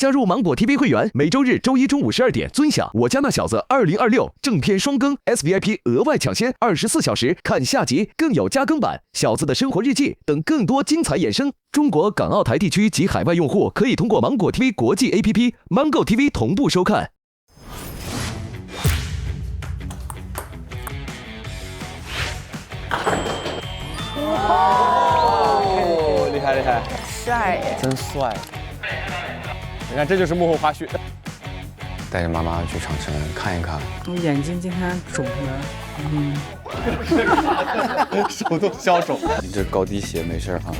加入芒果 TV 会员，每周日、周一中午12点尊享《我家那小子2026》正片双更 ，SVIP 额外抢先24小时看下集，更有加更版《小子的生活日记》等更多精彩衍生。中国港澳台地区及海外用户可以通过芒果 TV 国际 APP、Mango TV 同步收看。哦，厉害厉害，帅耶，真帅！你看，这就是幕后花絮。带着妈妈去长城看一看。我眼睛今天肿了，手都消肿。你这高低鞋没事哈？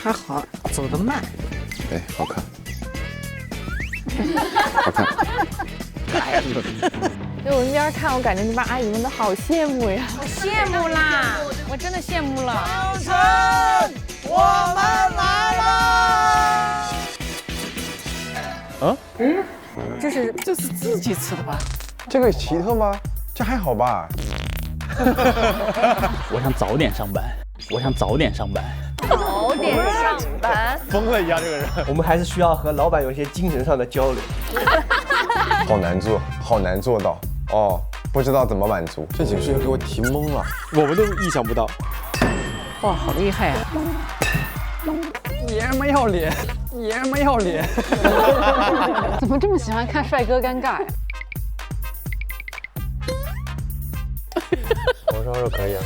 还好，走得慢。哎，好看，好看。在我那边看，我感觉那帮阿姨们都好羡慕呀，我羡慕啦，我真的羡慕了。长城，我们来了！啊？这是自己吃的吧？这个奇特吗？这还好吧？我想早点上班，我想早点上班。早点上班，疯了一样，这个人。我们还是需要和老板有一些精神上的交流。好难做，好难做到哦，不知道怎么满足。这几个事情给我提懵了，我们都意想不到。哇，好厉害啊！爷们要脸，爷们要脸。怎么这么喜欢看帅哥尴尬呀？红烧肉可以啊。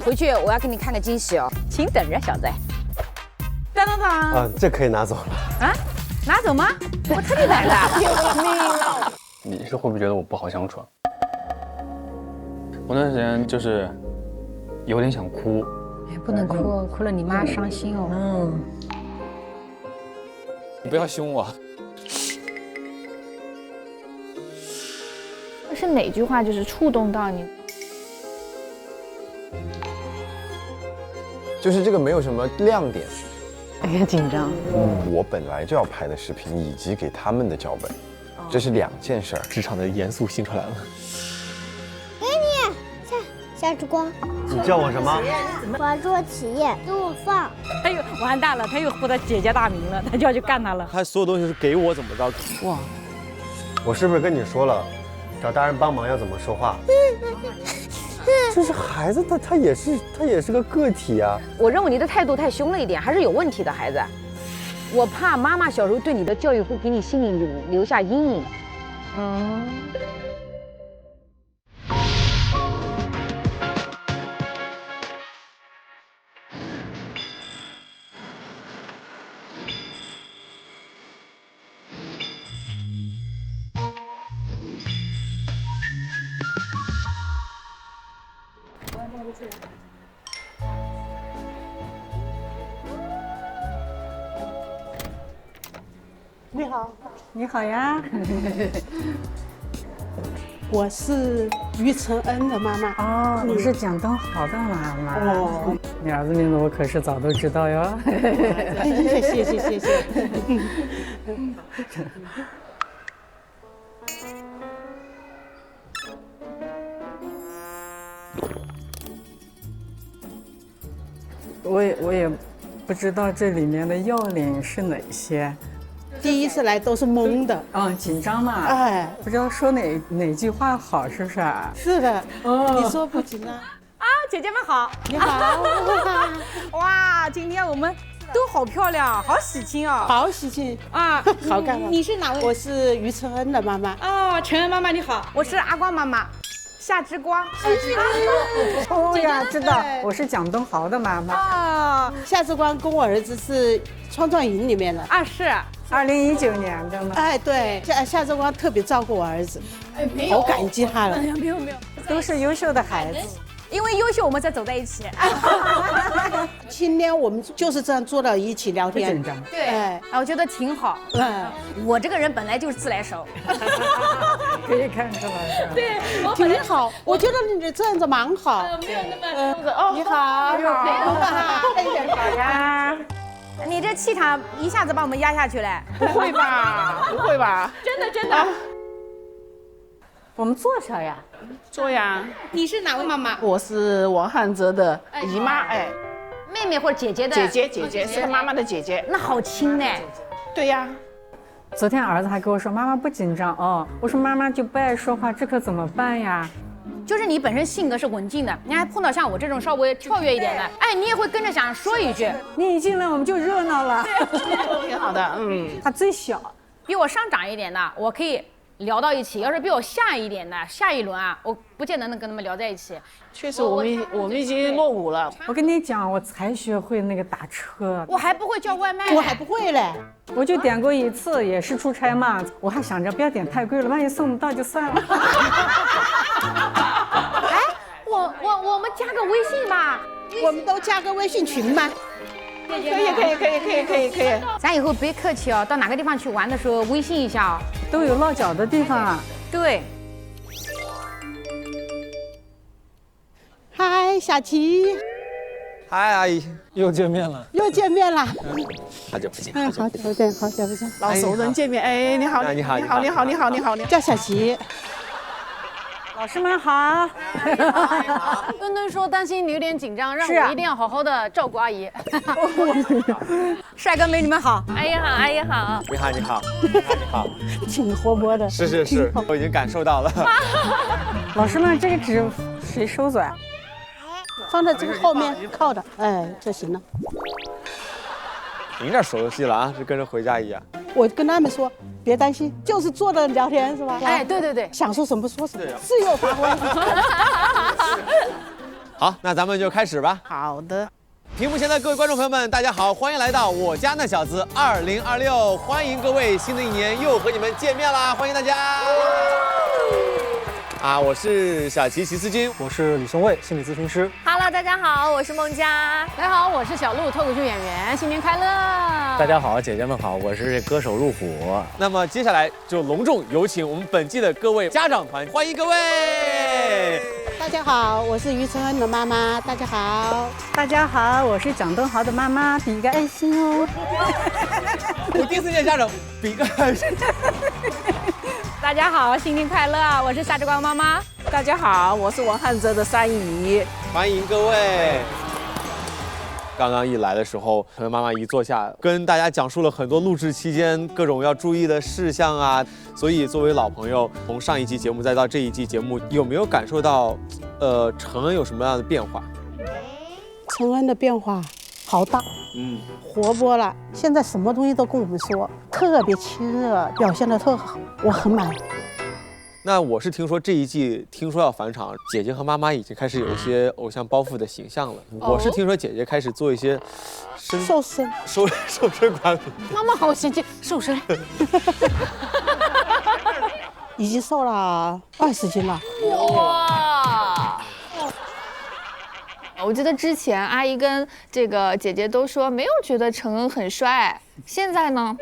回去我要给你看个惊喜哦，请等着，小子。当当当！啊，这可以拿走了。啊，拿走吗？我特地来的。救命了！你是会不会觉得我不好相处？我那段时间就是有点想哭。哎，不能哭，哭了你妈伤心哦。嗯，你不要凶我。是哪句话就是触动到你？就是这个没有什么亮点。有点紧张。我本来就要拍的视频以及给他们的脚本，这是2件事儿。职场的严肃性出来了。夏之光，你叫我什么？我要做企业，给我放。他又完蛋了，他又获得姐姐大名了，他就要去干他了。他所有东西是给我怎么着？哇，我是不是跟你说了，找大人帮忙要怎么说话？就是孩子他也是个个体啊。我认为你的态度太凶了一点，还是有问题的，孩子。我怕妈妈小时候对你的教育会给你心里留下阴影。你好，你好呀。我是于承恩的妈妈。哦，你是蒋登豪的妈妈。哦，你儿子名字我可是早都知道哟。谢谢。我也不知道这里面的要领是哪些。第一次来都是懵的，紧张嘛，哎，不知道说哪句话好，是不是啊？是的，你说不紧张啊，姐姐们好，你好，哇，今天我们都好漂亮，好喜庆哦，好喜庆啊，好看了。你是哪位？我是于承恩的妈妈。哦，承恩妈妈你好，我是阿光妈妈。夏之光，哦呀，知道，我是蒋登豪的妈妈。啊，夏之光跟我儿子是创创营里面的啊，是2019年的嘛。哎，对，夏之光特别照顾我儿子，好感激他了。没有，都是优秀的孩子。因为优秀，我们才走在一起。今天我们就是这样坐到一起聊天，对，我觉得挺好。我这个人本来就是自来熟，可以看出来。对，挺好。我觉得你这样子蛮好。没有那么，你好，好呀。你这气场一下子把我们压下去了。不会吧？不会吧？真的。我们坐下呀。坐呀。你是哪位妈妈？我是王汉哲的姨妈。哎，妹妹或者姐姐的。姐姐是妈妈的姐姐。那好亲呢。对呀。昨天儿子还跟我说：“妈妈不紧张哦。”我说：“妈妈就不爱说话，这可怎么办呀？”就是你本身性格是文静的，你还碰到像我这种稍微跳跃一点的，哎，你也会跟着想说一句。你一进来我们就热闹了。挺好的，他最小，比我上长一点的，我可以聊到一起；要是比我下一点的，下一轮啊，我不见得能跟他们聊在一起。确实，我们已经落伍了。我跟你讲，我才学会那个打车，我还不会叫外卖，我还不会嘞。我就点过一次，也是出差嘛，我还想着不要点太贵了，万一送不到就算了。哎，我们加个微信吧，我们都加个微信群吧。可以。咱以后别客气哦，到哪个地方去玩的时候微信一下哦，都有落脚的地方啊。对。嗨，小琪。嗨，阿姨，又见面了。又见面了。好久不见。哎，好久不见。老熟人见面，哎，你好，叫小琪。老师们好。墩墩说担心你有点紧张，让我一定要好好的照顾阿姨。帅哥美女们好，阿姨好，阿姨好。你好。挺活泼的。是，我已经感受到了。老师们，这个纸谁收走呀？放在这个后面靠的，哎，就行了。您这熟悉了啊，是跟着回家一样。我跟他们说，别担心，就是坐着聊天是吧？哎，对，想说什么说什么，自由发挥。好，那咱们就开始吧。好的。屏幕前的各位观众朋友们，大家好，欢迎来到我家那小子2026，欢迎各位，新的一年又和你们见面啦，欢迎大家。我是小齐思君，我是李松蔚，心理咨询师。Hello， 大家好，我是孟佳。大家好，我是小鹿，脱口秀演员，新年快乐！大家好，姐姐们好，我是歌手路虎。那么接下来就隆重有请我们本季的各位家长团，欢迎各位。大家好，我是于承恩的妈妈。大家好，大家好，我是蒋东豪的妈妈，比一个爱心哦。我第4届家长，比一个爱心。大家好，新年快乐！我是夏之光妈妈。大家好，我是王汉哲的三姨。欢迎各位。刚刚一来的时候，承恩妈妈一坐下，跟大家讲述了很多录制期间各种要注意的事项啊。所以作为老朋友，从上一期节目再到这一季节目，有没有感受到，承恩有什么样的变化？承恩的变化好大，活泼了。现在什么东西都跟我们说，特别亲热，表现得特好，我很满意。那我是听说这一季听说要返场，姐姐和妈妈已经开始有一些偶像包袱的形象了。我是听说姐姐开始做一些瘦身管理。妈妈好嫌弃瘦身，已经瘦了20斤了。哇！我记得之前阿姨跟这个姐姐都说没有觉得承恩很帅，现在呢？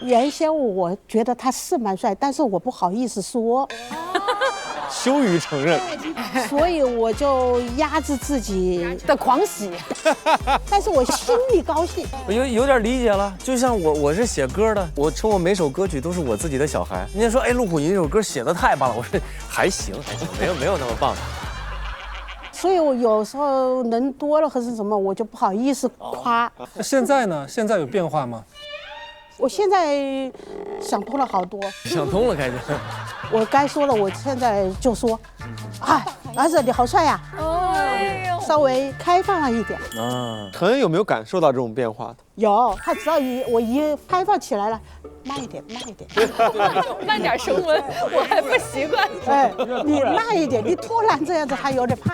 原先我觉得他是蛮帅，但是我不好意思说，羞于承认，所以我就压制自己的狂喜。但是我心里高兴。我有点理解了，就像我是写歌的，我称我每首歌曲都是我自己的小孩。人家说，哎，路虎你这首歌写得太棒了，我说还行，没有那么棒。所以我有时候人多了或是什么，我就不好意思夸。现在呢？现在有变化吗？我现在想通了好多，想通了，开始。我该说了，我现在就说，哎，儿子你好帅呀！稍微开放了一点。承恩有没有感受到这种变化？有，他只要我一开放起来了，慢一点，慢点升温，我还不习惯。哎，你慢一点，你突然这样子，他有点怕。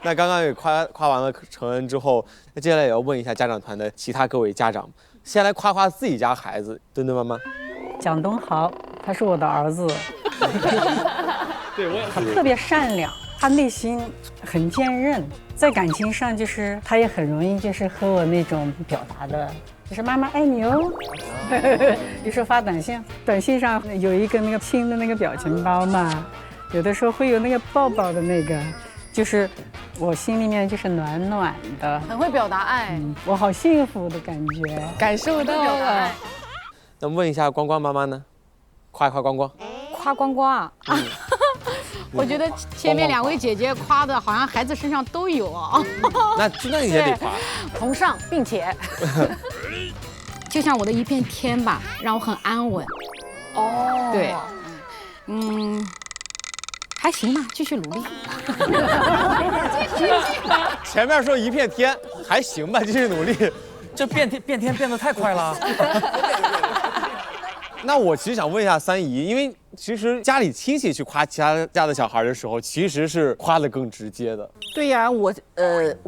那刚刚也夸完了承恩之后，那接下来也要问一下家长团的其他各位家长，先来夸夸自己家孩子，墩墩妈妈。蒋东豪，他是我的儿子，对，我也他特别善良，他内心很坚韧，在感情上就是他也很容易就是和我那种表达的，就是妈妈爱你哦。有时候发短信，短信上有一个那个亲的那个表情包嘛，有的时候会有那个抱抱的那个。就是我心里面就是暖暖的，很会表达爱，我好幸福的感觉，感受到了。那问一下光光妈妈呢？夸一夸光光。夸光光啊！我觉得前面2位姐姐夸的好像孩子身上都有啊。那也得夸，同上并且。就像我的一片天吧，让我很安稳。哦，对，还行吧，继续努力。前面说一片天，还行吧，继续努力。这变天变得太快了。那我其实想问一下三姨，因为其实家里亲戚去夸其他家的小孩的时候，其实是夸得更直接的。对呀，我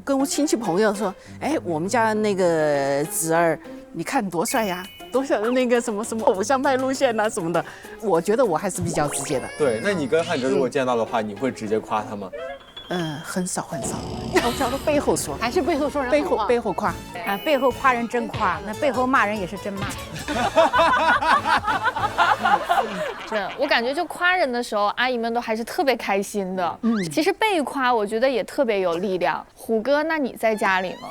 跟我亲戚朋友说，哎，我们家那个侄儿，你看多帅呀，多帅的那个什么偶像派路线呐什么的，我觉得我还是比较直接的。对，那你跟汉哲如果见到的话，你会直接夸他吗？很少，要叫他背后说，还是背后说人好话背后夸，背后夸人真夸，那背后骂人也是真骂。这我感觉就夸人的时候，阿姨们都还是特别开心的。其实被夸我觉得也特别有力量。虎哥，那你在家里呢？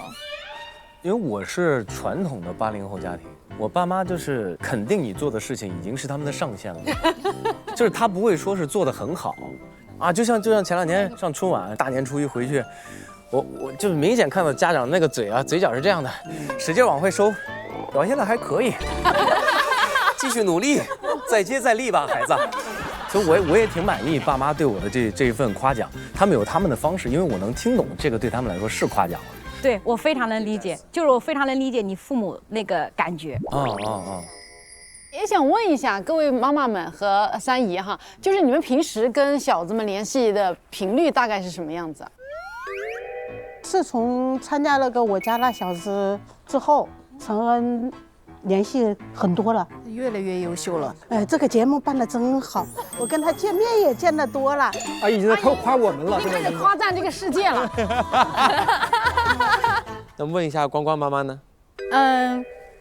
因为我是传统的80后家庭，我爸妈就是肯定你做的事情已经是他们的上限了，就是他不会说是做得很好。就像前2年上春晚，大年初一回去，我就明显看到家长那个嘴角是这样的，使劲往回收，表现的还可以，继续努力，再接再厉吧，孩子。所以我也挺满意爸妈对我的这一份夸奖，他们有他们的方式，因为我能听懂这个对他们来说是夸奖了。对我非常能理解，就是我非常能理解你父母那个感觉。也想问一下各位妈妈们和三姨哈，就是你们平时跟小子们联系的频率大概是什么样子？自从参加了个我家那小子之后，承恩联系很多了，越来越优秀了。这个节目办得真好，我跟他见面也见得多了。阿姨已经在夸我们了，你开始夸赞这个世界了。那问一下关关妈妈呢？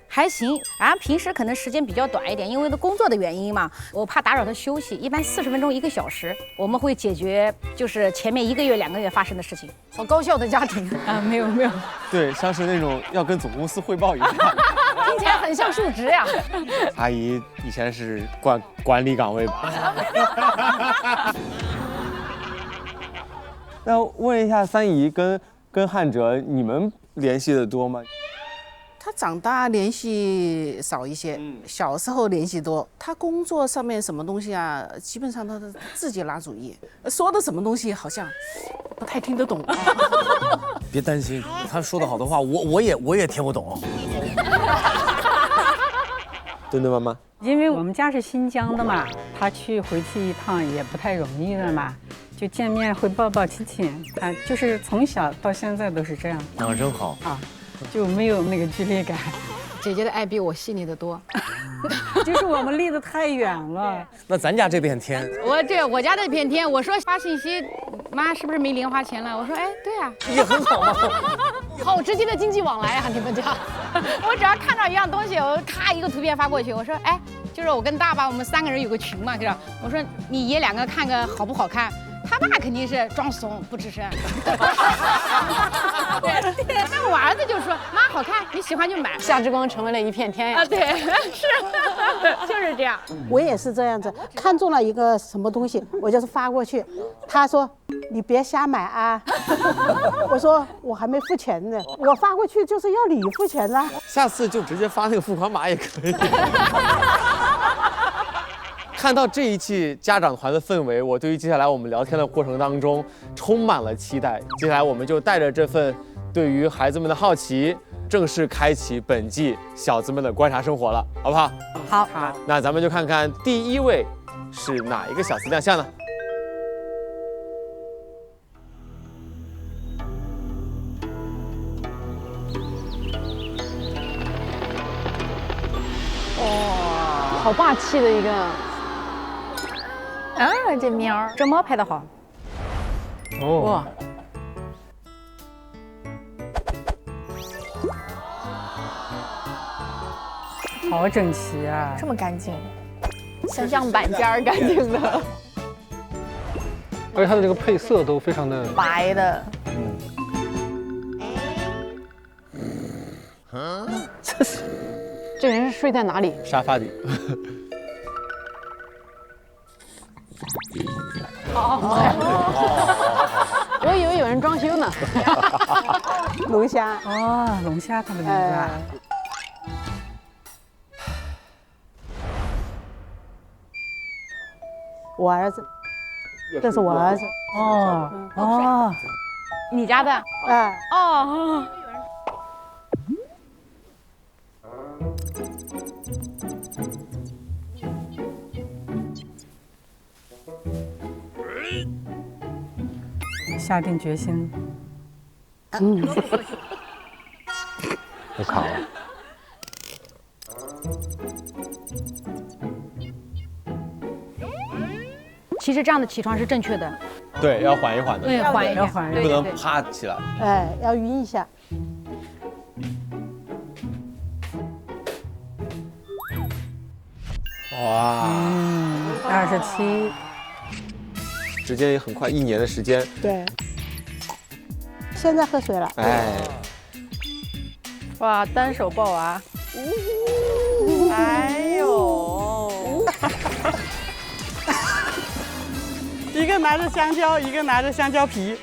还行，然后平时可能时间比较短一点，因为工作的原因嘛，我怕打扰他休息，一般40分钟1个小时，我们会解决就是前面1个月2个月发生的事情。好高效的家庭啊，没有。对，像是那种要跟总公司汇报一样，听起来很像述职呀。阿姨以前是管理岗位吧？那问一下三姨跟汉哲，你们联系的多吗？他长大联系少一些，小时候联系多。他工作上面什么东西啊，基本上他都自己拿主意，说的什么东西好像不太听得懂。别担心，他说的好多话，我也听不懂。墩墩妈妈，因为我们家是新疆的嘛，他回去一趟也不太容易的嘛，就见面会抱亲亲，就是从小到现在都是这样。真好啊。就没有那个距离感。姐姐的爱比我细腻得多，就是我们离得太远了。那咱家这片天，我家这片天，我说发信息，妈是不是没零花钱了？我说哎，对啊，也很好嘛，好直接的经济往来啊，你们家。我只要看到一样东西，我咔一个图片发过去，我说哎，就是我跟大爸我们3个人有个群嘛，就是我说你爷2个看个好不好看。他爸肯定是装怂不吱声，对，那我儿子就说妈好看，你喜欢就买。夏之光成为了一片天呀！啊，对，是，就是这样。我也是这样子，看中了一个什么东西，我就是发过去。他说你别瞎买啊，我说我还没付钱呢，我发过去就是要你付钱啦。下次就直接发那个付款码也可以。看到这一期家长团的氛围，我对于接下来我们聊天的过程当中充满了期待。接下来我们就带着这份对于孩子们的好奇，正式开启本季小子们的观察生活了，好不好？好。那咱们就看看第1位是哪一个小子亮相呢？哇，好霸气的一个。啊，这喵，这猫拍得好。哇，好整齐啊，这么干净，像样板间儿干净的。而且它的这个配色都非常的白的。这人是睡在哪里？沙发底。我以为有人装修呢。龙虾哦，龙虾他的名字啊。我儿子，这是我儿子。哦，你家的？哎，哦。下定决心。又卡了。其实这样的起床是正确的。对，要缓一缓的。对，缓一缓，不能趴起来。哎，要晕一下。哇，27，时间也很快，1年的时间。对。现在喝水了。哎。哇，单手抱娃。哎呦。一个拿着香蕉，一个拿着香蕉皮。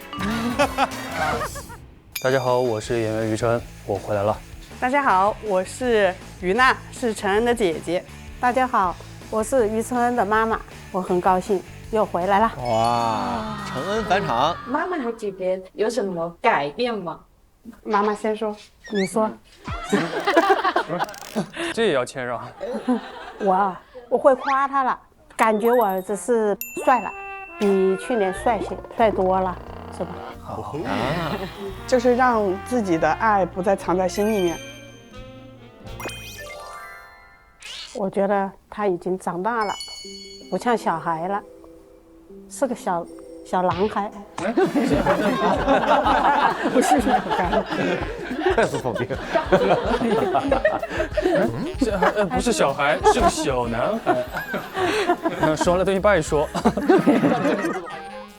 大家好，我是演员于晨，我回来了。大家好，我是于娜，是陈恩的姐姐。大家好，我是于承恩的妈妈，我很高兴又回来了。哇，承恩返场。妈妈和姐姐有什么改变吗？妈妈先说，你说。这也要谦让。我会夸他了，感觉我儿子是帅了，比去年帅多了，是吧？好啊，就是让自己的爱不再藏在心里面。我觉得他已经长大了，不像小孩了，是个小男孩。不是小孩，快速否定。不是小孩，是个小男孩。说了等于白说。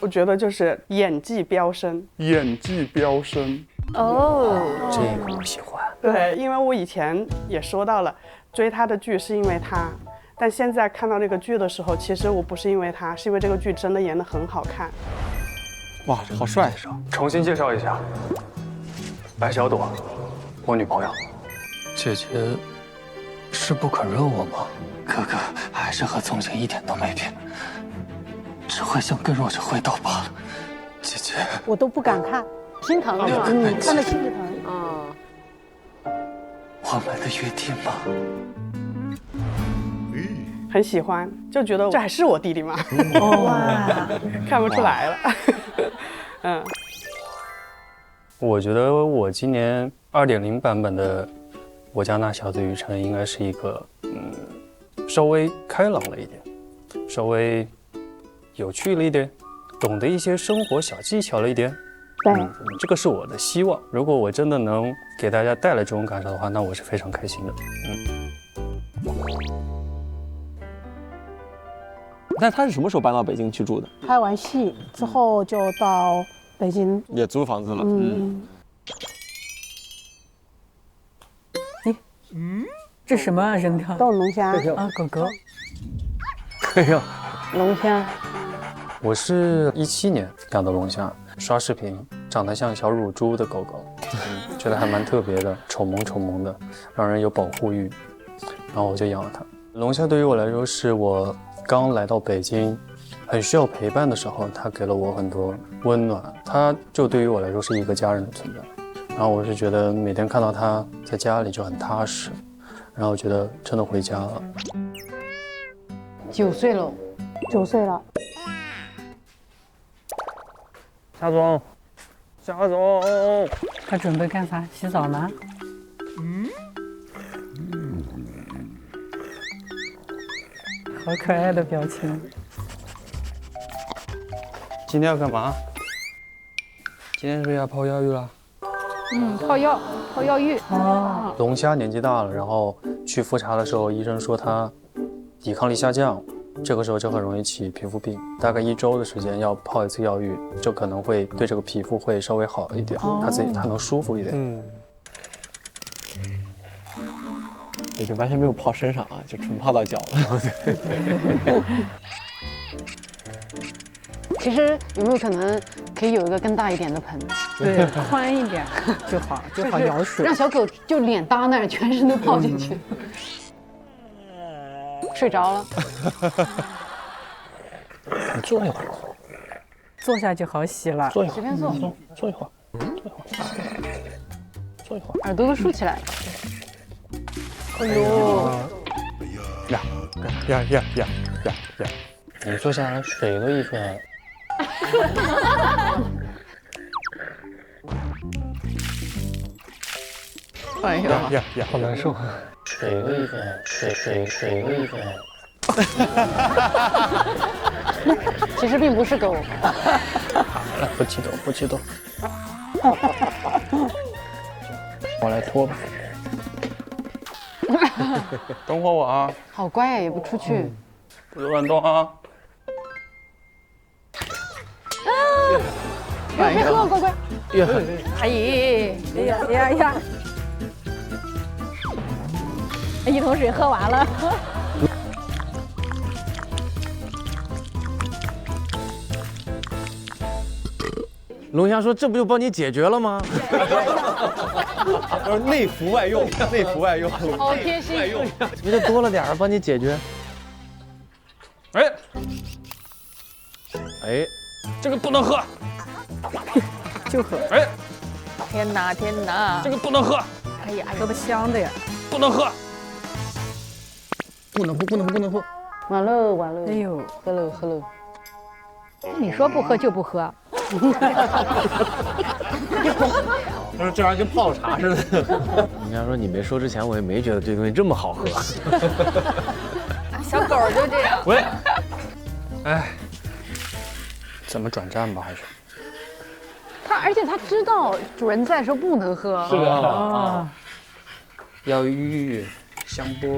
我觉得就是演技飙升。演技飙升。哦，这个我喜欢。对，因为我以前也说到了。追他的剧是因为他，但现在看到这个剧的时候，其实我不是因为他，是因为这个剧真的演得很好看。哇，好帅！重新介绍一下，白小朵，我女朋友。姐姐是不肯认我吗？哥哥还是和从前一点都没变，只会向更弱者挥刀罢了。姐姐，我都不敢看，心疼是吧？看得心里疼。我们的约定吗？很喜欢，就觉得这还是我弟弟吗？哇，看不出来了。我觉得我今年2.0版本的《我家那小子于晨》应该是一个稍微开朗了一点，稍微有趣了一点，懂得一些生活小技巧了一点。对，这个是我的希望。如果我真的能给大家带来这种感受的话，那我是非常开心的。那他是什么时候搬到北京去住的？拍完戏之后就到北京，也租房子了。这什么啊？扔掉都是龙虾啊，狗狗。哎呀，龙虾。我是17年养的龙虾，刷视频长得像小乳猪的狗狗，觉得还蛮特别的，丑萌的，让人有保护欲，然后我就养了它。龙虾对于我来说是我刚来到北京，很需要陪伴的时候，它给了我很多温暖，它就对于我来说是一个家人的存在。然后我是觉得每天看到它在家里就很踏实，然后我觉得真的回家了。9岁了，9岁了。夏总，夏总，他准备干啥？洗澡呢？好可爱的表情。今天要干嘛？今天是不是要泡药浴了？泡药浴。哦。龙虾年纪大了，然后去复查的时候，医生说它抵抗力下降。这个时候就很容易起皮肤病，大概1周的时间要泡1次药浴，就可能会对这个皮肤会稍微好一点，它能舒服一点。也就完全没有泡身上啊，就纯泡到脚了。其实有没有可能可以有一个更大一点的盆？对，宽一点就好，就好舀水。让小狗就脸搭那儿，全身都泡进去。睡着了。你坐一会儿，坐下就好洗了。坐一会儿，随便坐，坐一会儿，坐一会儿，耳朵都竖起来了。哎呦，呀！你坐下，水都溢出来了。哎呀，好难受。水都溢出来，水都溢出来了。其实并不是狗。来，不激动，不激动。我来拖吧。等会儿我啊。好乖呀，也不出去。不许乱动啊！别喝，乖乖。哎呀！一桶水喝完了。龙虾说：“这不就帮你解决了吗？”内服外用，内服外用，好贴心。你这多了点儿，帮你解决。哎，这个不能喝，就喝。哎，天哪，天哪，这个不能喝。哎呀，喝的香的呀，不能喝，不能喝。完了。哎呦，喝了。你说不喝就不喝。他说这玩意儿跟泡茶似的。人家说你没说之前，我也没觉得这东西这么好喝。小狗就这样。喂，哎，怎么转站吧？还是而且他知道主人在的时候不能喝。是的啊。要鱼、香波。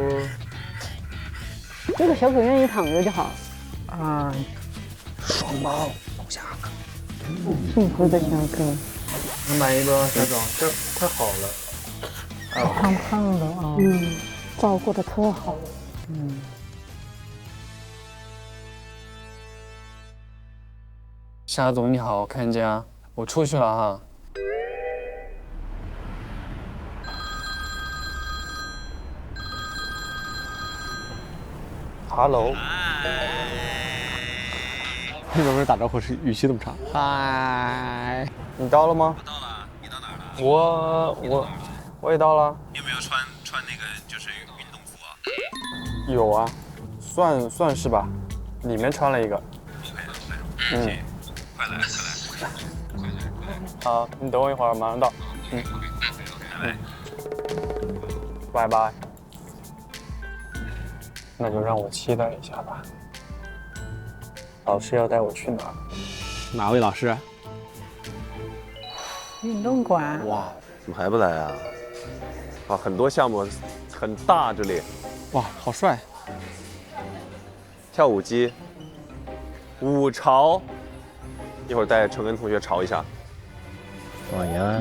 这个小狗愿意躺着就好。啊，双猫龙虾。幸福的小狗。能买一个小种，这太好了。胖胖的啊。照顾的特好。夏总你好，看家，我出去了哈。Hello。为什么打招呼是语气那么长？嗨，你到了吗？我到了，你到哪儿了？我也到了。你有没有穿那个就是运动服啊？有啊，算是吧，里面穿了一个。行，快来。好，你等我一会儿，马上到。拜拜。那就让我期待一下吧。老师要带我去哪儿？哪位老师？运动馆。哇，怎么还不来啊？啊，很多项目很大，这里。哇，好帅！跳舞机，舞潮，一会儿带陈根同学潮一下。哇呀！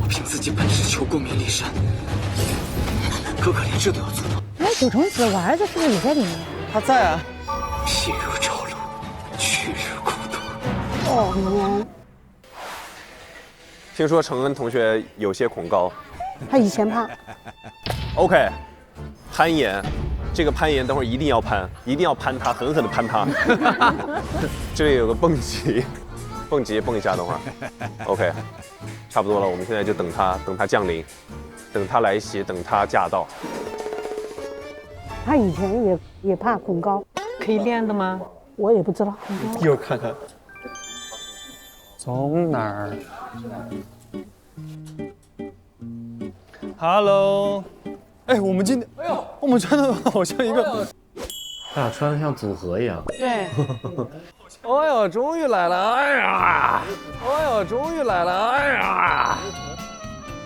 我凭自己本事求过绵里山，哥哥连这都要做到。哎，九重子，我儿子是不是也在里面？他在啊。譬如朝露，去日孤独。哦，听说陈恩同学有些恐高。他以前怕。OK， 攀岩，这个攀岩等会儿一定要攀，一定要攀它，狠狠的攀它。这里有个蹦极，蹦一下，等会儿。OK， 差不多了，我们现在就等它降临，等它来袭，等它驾到。他以前也怕恐高，可以练的吗？我也不知道。一会儿看看。从哪儿 ？Hello， 哎，我们今天，我们穿的好像一个，他俩穿的像组合一样。对。哎呦，终于来了！哎呀，终于来了！哎呀，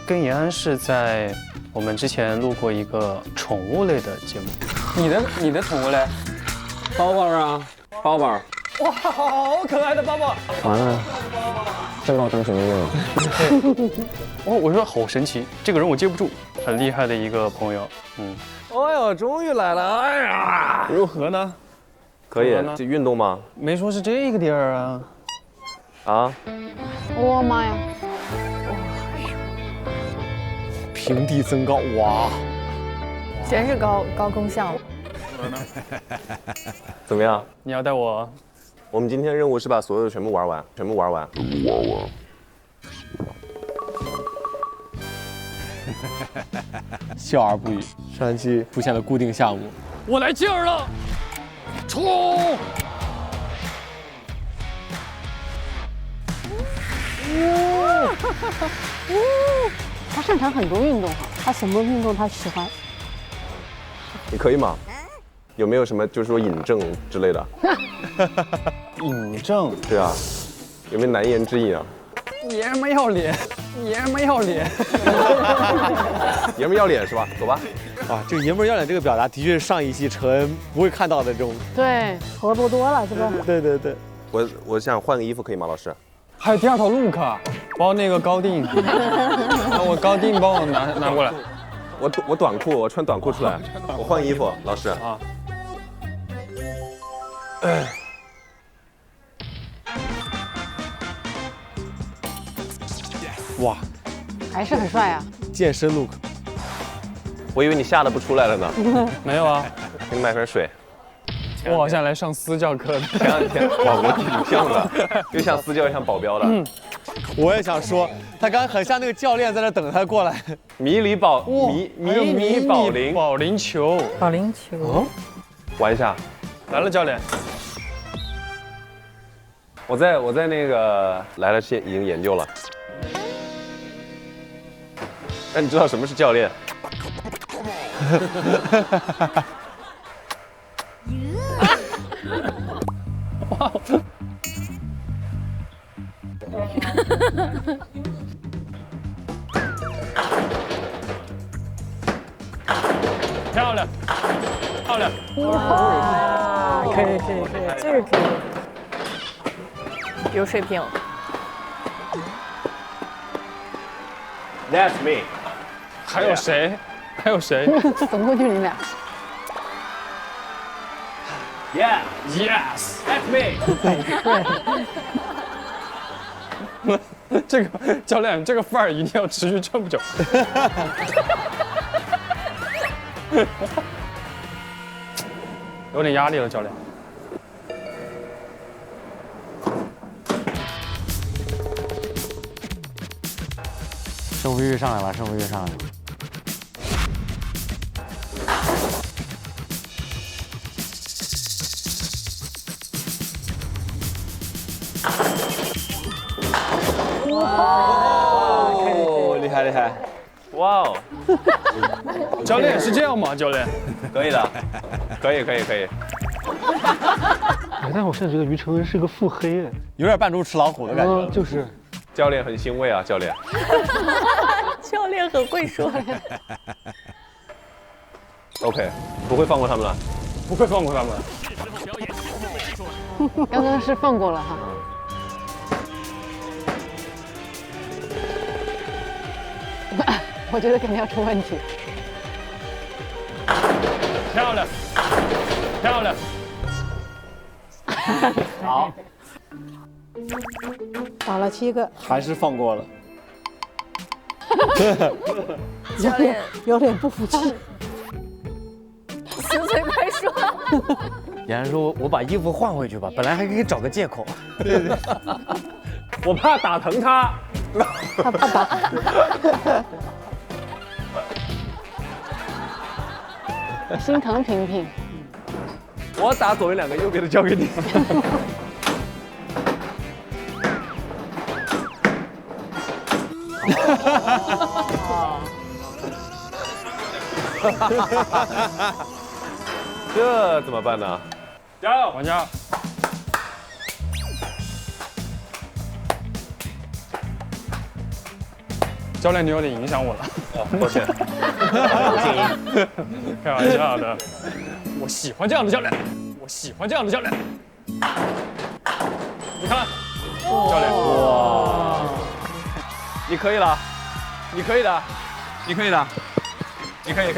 跟延安是在我们之前录过一个宠物类的节目。你的宠物嘞？包包啊，包包。哇，好可爱的包包！完了，这把我当什么用？哦，我说好神奇，这个人我接不住，很厉害的一个朋友。哎呦，终于来了！哎呀，如何呢？可以，这运动吗？没说是这个地儿啊。啊？我妈呀！平地增高，哇！全是高空项目。怎么样？你要带我？我们今天任务是把所有的全部玩完，全部玩完。笑而不语。上期出现了固定项目，我来劲儿了，冲！他擅长很多运动哈，他什么运动他喜欢。你可以吗？有没有什么就是说引证之类的？引证？对啊，有没有难言之隐啊？爷们要脸，爷们要脸，爷们要脸是吧？走吧。啊，这个爷们要脸这个表达的确是上一期陈恩不会看到的这种。对，活泼多了是吧？对对对。我想换个衣服可以吗，老师？还有第二套 look， 帮那个高定，我高定帮我拿过来。我短裤，我穿短裤出来，我换衣服，老师啊。哇，还是很帅啊！健身 look。我以为你吓得不出来了呢。没有啊，给你买瓶水。我好像来上私教课的。前两天，哇，我挺像的，又像私教又像保镖的。我也想说，他刚刚很像那个教练在那等他过来。迷你保龄球，保龄球，玩一下。来了，教练。我在那个来了前已经研究了。那你知道什么是教练？哇！漂亮，漂亮！哇，可以，这个可以，有水平。That's me。还有谁？还有谁？总共就你俩。Yeah, yes, that's me。这个教练，这个范儿一定要持续这么久。有点压力了，教练。胜负欲上来了，胜负欲上来了。哇，厉害厉害！哇哦，教练是这样吗？教练，可以的，可以。哎，但我现在觉得于承恩是个腹黑，有点扮猪吃老虎的感觉。就是，教练很欣慰啊，教练。教练很会说。OK， 不会放过他们了，不会放过他们。刚刚是放过了哈。我觉得肯定要出问题。漂亮，漂亮。好，打了7个，还是放过了。教练有点不服气。死嘴快说。俨然说，我把衣服换回去吧，本来还可以找个借口。对，我怕打疼他。他怕打。心疼萍萍。我打左边2个，右边的交给你。这怎么办呢？加油，王佳！教练，你有点影响我了。抱歉。开玩笑的，我喜欢这样的教练，我喜欢这样的教练。你看，教练，哇，你可以了，你可以的，你可以的，你可以。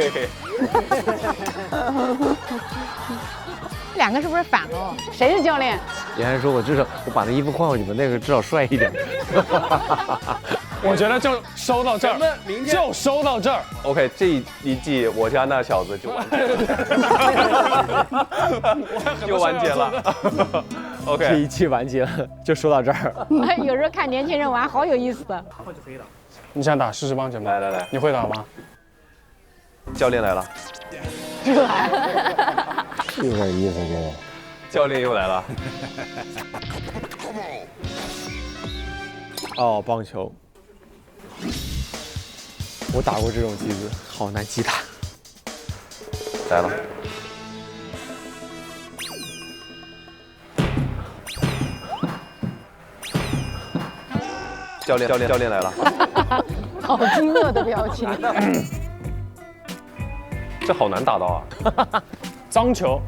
两个是不是反了？谁是教练？严寒说：“我把那衣服换回去吧，那个至少帅一点。”我觉得就收到这儿，就收到这儿。 OK， 这一季我家那小子就完结了，就完结了。OK， 这一季完结了，就说到这儿。有时候看年轻人玩好有意思的。你想打试试棒球吗？来，你会打吗？教练来了，有点意思，这个。教练又来了。哦，棒球。我打过这种机子，好难击打。来了。教练来了。好惊愕的表情。这好难打到啊！脏球。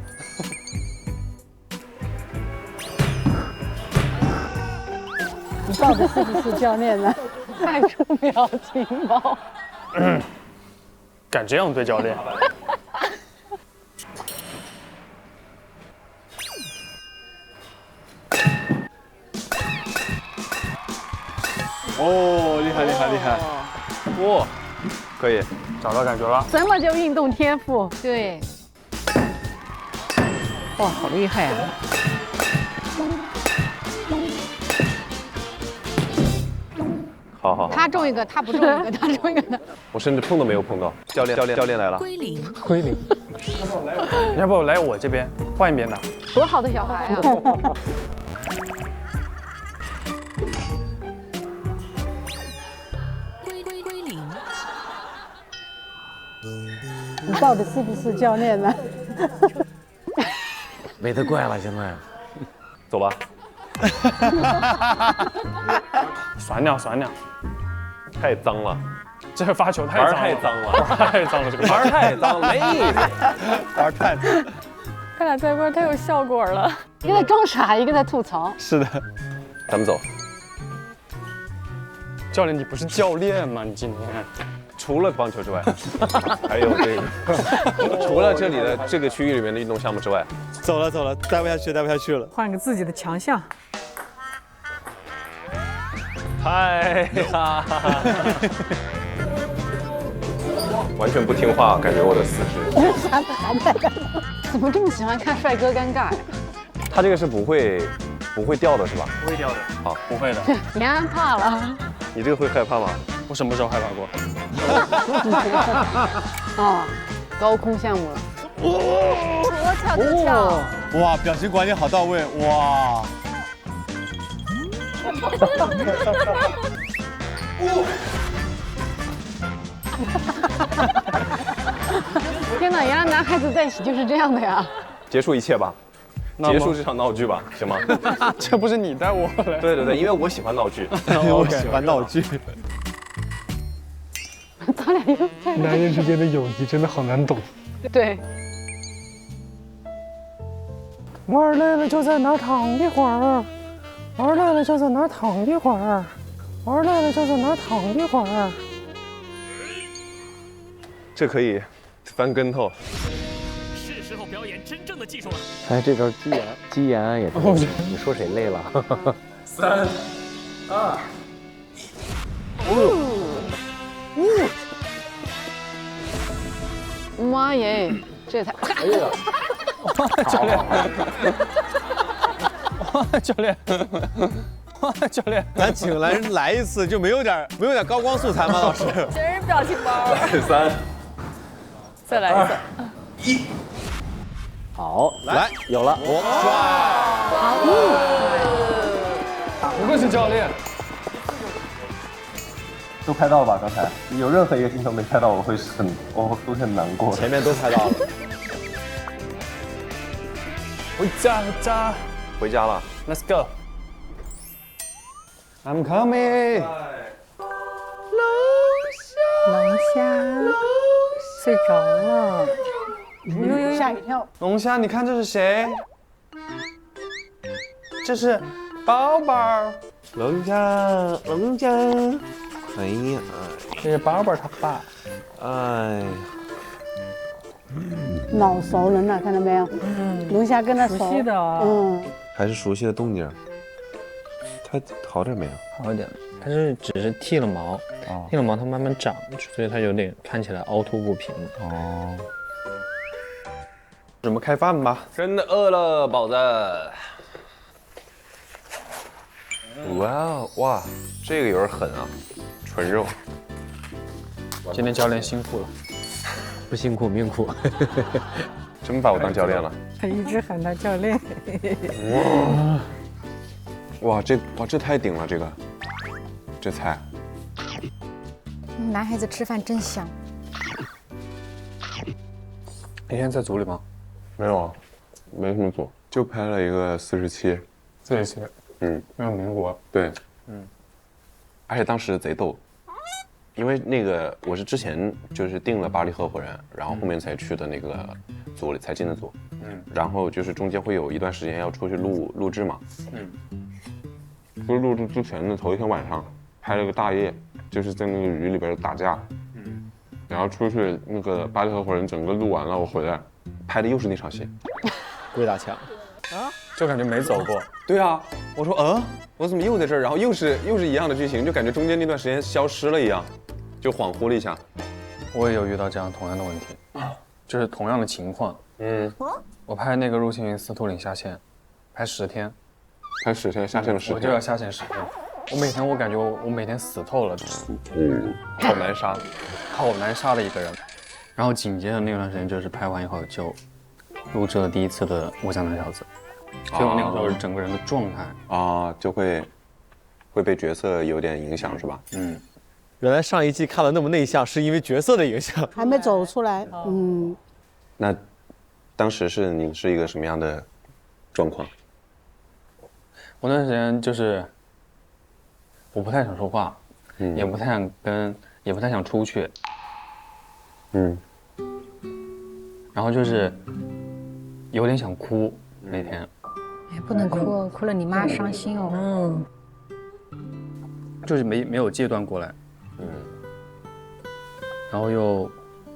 你到底是不是教练呢？看出表情包。敢这样对教练？哦，厉害！哇，可以找到感觉了。什么叫运动天赋？对。哇，好厉害啊！好。他中一个，他不中一个，他中一个。我甚至碰都没有碰到。教练来了。归零。要不来我这边换一边打？多好的小孩啊！你到底是不是教练呢？没得怪了，现在。走吧。酸两。太脏了，这个发球太脏了，太脏了，这个玩太脏了，没意思，玩太脏。他俩在一块太有效果了，一个在装傻，一个在吐槽。是的，咱们走。教练，你不是教练吗？你今天除了棒球之外，还有这个，除了这里的这个区域里面的运动项目之外，走了，待不下去了。换个自己的强项。嗨呀！完全不听话，感觉我的四肢。怎么这么喜欢看帅哥尴尬呀？他这个是不会掉的是吧？不会掉的。好，不会的。连安怕了。你这个会害怕吗？我什么时候害怕过？哦，高空项目了。多跳多跳。哇，表情管理好到位，哇！天哪，原来男孩子在一起就是这样的呀！结束一切吧，结束这场闹剧吧，行吗？这不是你带我来？对，因为我喜欢闹剧，我喜欢闹剧。咱俩又在男人之间的友谊真的好难懂。对。玩累了就在那儿躺一会儿，玩累了就在那儿躺一会儿，玩累了就在那儿躺一会儿。这可以翻跟头。是时候表演真正的技术了。哎，这招鸡眼也特别。你说谁累了？3、2。妈耶，这也太……哎呀！教练，教练，咱请来一次就没有点高光素材吗？老师，全是表情包。3，再来一次。1。好，来，有了，不愧是教练。都拍到了吧？刚才有任何一个镜头没拍到，我会很难过。前面都拍到了。回家了。Let's go. I'm coming. 龙虾睡着了，吓一跳。龙虾，你看这是谁？这是宝宝。龙虾，哎呀，这是宝宝他爸。哎呀，老熟人了，看到没有？龙虾跟他熟熟悉的还是熟悉的动静。它好点没有？好一点，它是只是剃了毛，剃了毛它慢慢长，所以它有点看起来凹凸不平。哦。准备开饭吧！真的饿了，宝子。哇哦哇，这个有点狠啊，纯肉。今天教练辛苦了，不辛苦命苦。真把我当教练了。他一直喊他教练。哇，这太顶了，这菜。男孩子吃饭真香。你现在在组里吗？没有，没什么组，就拍了一个47。47。没有民国。对。而且当时贼逗，因为那个我是之前就是定了巴黎合伙人，然后后面才去的那个组里才进的组。然后就是中间会有一段时间要出去录制嘛。就是录制之前的头一天晚上拍了个大夜，就是在那个雨里边打架。然后出去那个巴黎合伙人整个录完了，我回来拍的又是那场戏，鬼打墙。就感觉没走过。对啊，我说我怎么又在这儿？然后又是一样的剧情，就感觉中间那段时间消失了一样，就恍惚了一下。我也有遇到这样同样的问题，就是同样的情况。我拍那个入侵司徒岭下线，拍10天，拍10天，下线了10天，我就要下线10天。我感觉我每天死透了，好难杀，好难杀的一个人。然后紧接着那段时间就是拍完以后就录制了第一次的《我家那小子》，所以我那个时候整个人的状态就会被角色有点影响，是吧？原来上一季看了那么内向，是因为角色的影响，还没走出来。那当时你是一个什么样的状况？我那段时间就是我不太想说话，也不太想出去，然后就是有点想哭那天。哎，不能哭，哭了你妈伤心哦。就是没有戒断过来，然后又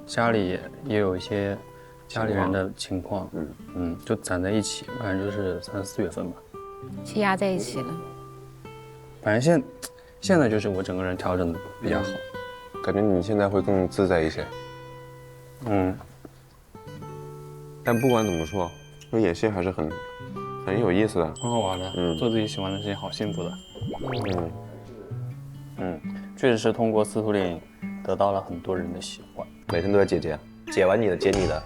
家里也有一些家里人的情况，就攒在一起，反正就是3、4月份吧，积压在一起了。反正现在就是我整个人调整的比较好，感觉你现在会更自在一些。但不管怎么说，演戏还是很有意思的，很好玩的，做自己喜欢的事情，好幸福的。确实是通过司徒岭得到了很多人的喜欢。每天都要解，解完你的解你的，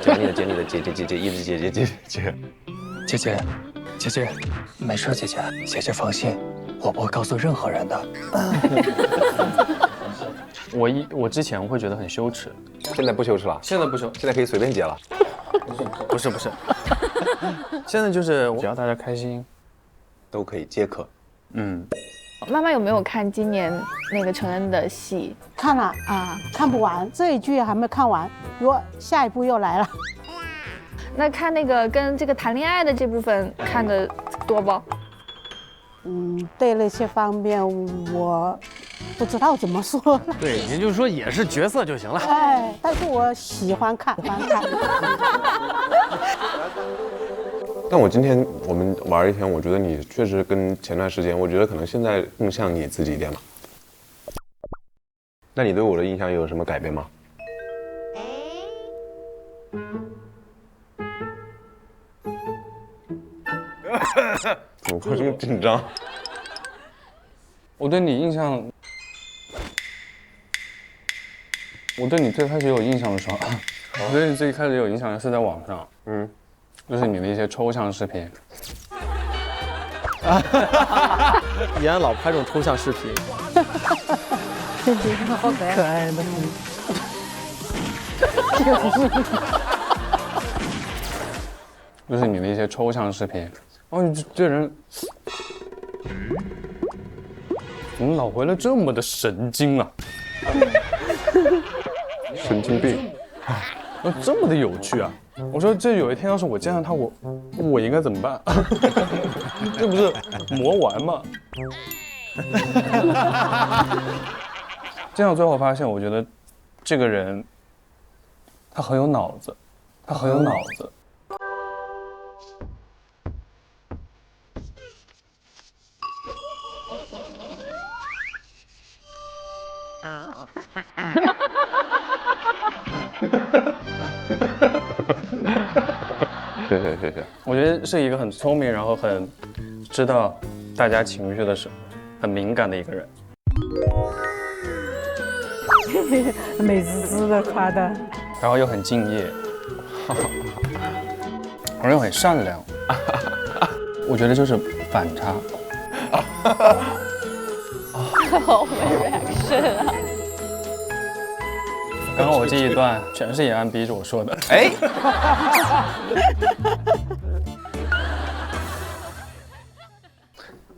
解完你的解你的，解，一直解。姐姐，没事，姐姐放心，我不会告诉任何人的。我之前会觉得很羞耻，现在不羞耻了，现在不羞，现在可以随便解了。不是，现在就是只要大家开心，都可以皆可。妈妈有没有看今年那个陈恩的戏？看了看不完，这一剧还没看完，下一部又来了。那看那个跟这个谈恋爱的这部分看的多不？对那些方面我不知道怎么说了。对，您就说也是角色就行了。但是我喜欢看。但我们玩一天，我觉得你确实跟前段时间，我觉得可能现在更像你自己一点了。那你对我的印象有什么改变吗？怎么会这么紧张？我对你最开始有印象的时候，我对你最开始有印象的是在网上，就是你的一些抽象视频。怡安老拍这种抽象视频，好可爱的。就是你的一些抽象视频，你这人怎么老回来这么的神经啊？神经病，这么的有趣啊！我说这有一天要是我见到他，我应该怎么办？这不是魔丸吗？这样最后发现，我觉得这个人他很有脑子，他很有脑子。谢谢。我觉得是一个很聪明，然后很知道大家情绪的时候，很敏感的一个人。美滋滋的夸的，然后又很敬业，然后又很善良。我觉得就是反差。好没 reaction 啊！刚刚我这一段全是延安逼着我说的。哎，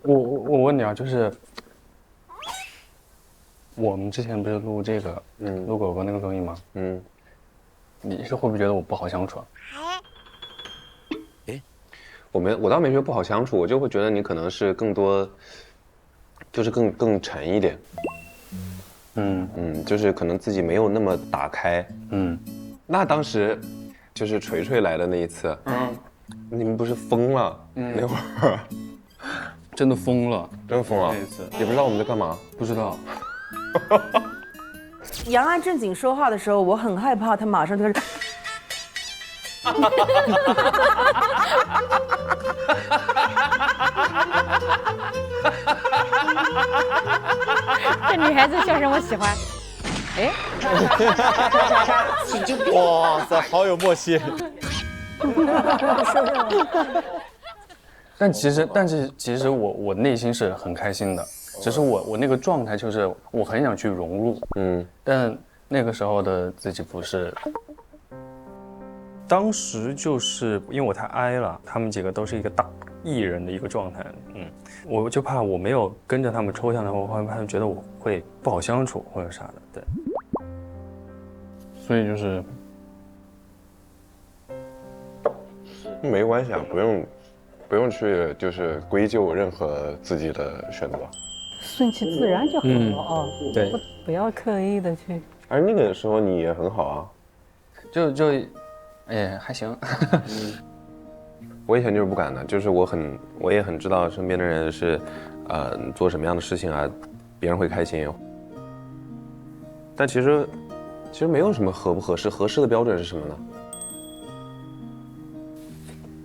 我问你啊，就是我们之前不是录这个，录狗狗那个综艺吗？你是会不会觉得我不好相处啊？我倒没觉得不好相处，我就会觉得你可能是更多，就是更沉一点。就是可能自己没有那么打开。那当时就是锤锤来的那一次，你们不是疯了？那会儿真的疯了，真疯了。那一次也不知道我们在干嘛，不知道。杨安正经说话的时候，我很害怕他马上就开始。这女孩子笑声我喜欢。哎，哇塞，好有默契。但其实我内心是很开心的，只是我那个状态就是我很想去融入，但那个时候的自己不是。当时就是因为我太哀了，他们几个都是一个大艺人的一个状态，我就怕我没有跟着他们抽象的话，我会怕他们觉得我会不好相处或者啥的，对。所以就是没关系啊，不用去就是归咎任何自己的选择，顺其自然就好了啊。对，不要刻意的去。而那个时候你也很好啊，还行。我以前就是不敢的，就是我也很知道身边的人是，做什么样的事情啊，别人会开心。但其实没有什么合不合适，合适的标准是什么呢？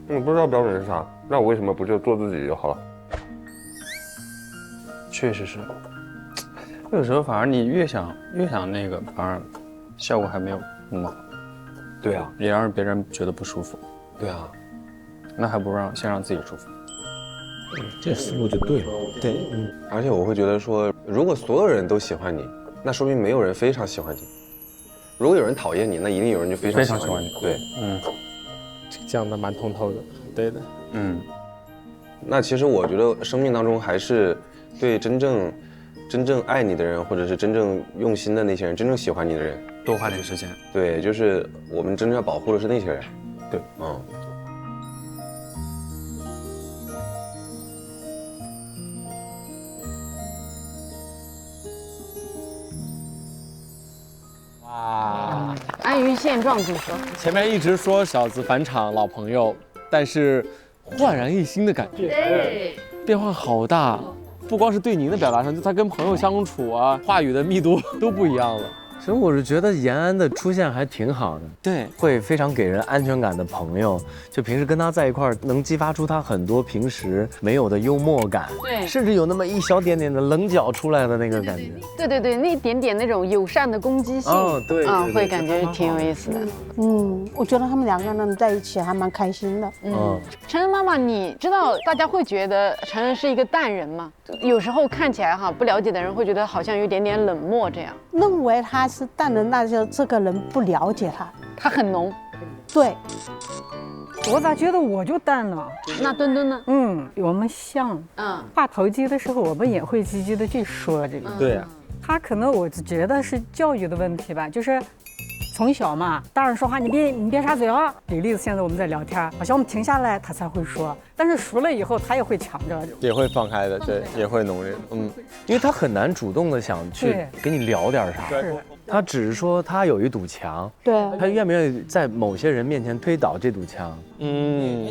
我不知道标准是啥，那我为什么不就做自己就好了？确实是，有时候反而你越想那个，反而效果还没有那么好。对啊，也让别人觉得不舒服。对啊，那还不如先让自己舒服。这思路就对了。对，而且我会觉得说，如果所有人都喜欢你，那说明没有人非常喜欢你。如果有人讨厌你，那一定有人就非常喜欢你。对，讲的蛮通透的，对的。那其实我觉得生命当中还是对真正爱你的人，或者是真正用心的那些人，真正喜欢你的人，多花点时间。对，就是我们真正要保护的是那些人。对，哇，安于现状就说。前面一直说小子返场老朋友，但是焕然一新的感觉，对，变化好大。不光是对您的表达上，就他跟朋友相处啊，话语的密度都不一样了。其实我是觉得延安的出现还挺好的，对，会非常给人安全感的朋友，就平时跟他在一块儿，能激发出他很多平时没有的幽默感，对，甚至有那么一小点点的棱角出来的那个感觉。对，那一点点那种友善的攻击性，对，会感觉挺有意思的。我觉得他们两个人在一起还蛮开心的。晨晨妈妈，你知道大家会觉得晨晨是一个淡人吗？有时候看起来不了解的人会觉得好像有点冷漠这样。认为他是淡人，那就这个人不了解他。他很浓。对。我咋觉得我就淡了？那墩墩呢？我们像。话投机的时候，我们也会积极的去说这个。对啊。他可能我觉得是教育的问题吧，就是从小嘛，大人说话你别插嘴啊。举例子，现在我们在聊天，好像我们停下来他才会说，但是熟了以后他也会抢着，也会放开的，对，也会容忍。因为他很难主动的想去跟你聊点啥。他只是说他有一堵墙，对，他愿不愿意在某些人面前推倒这堵墙？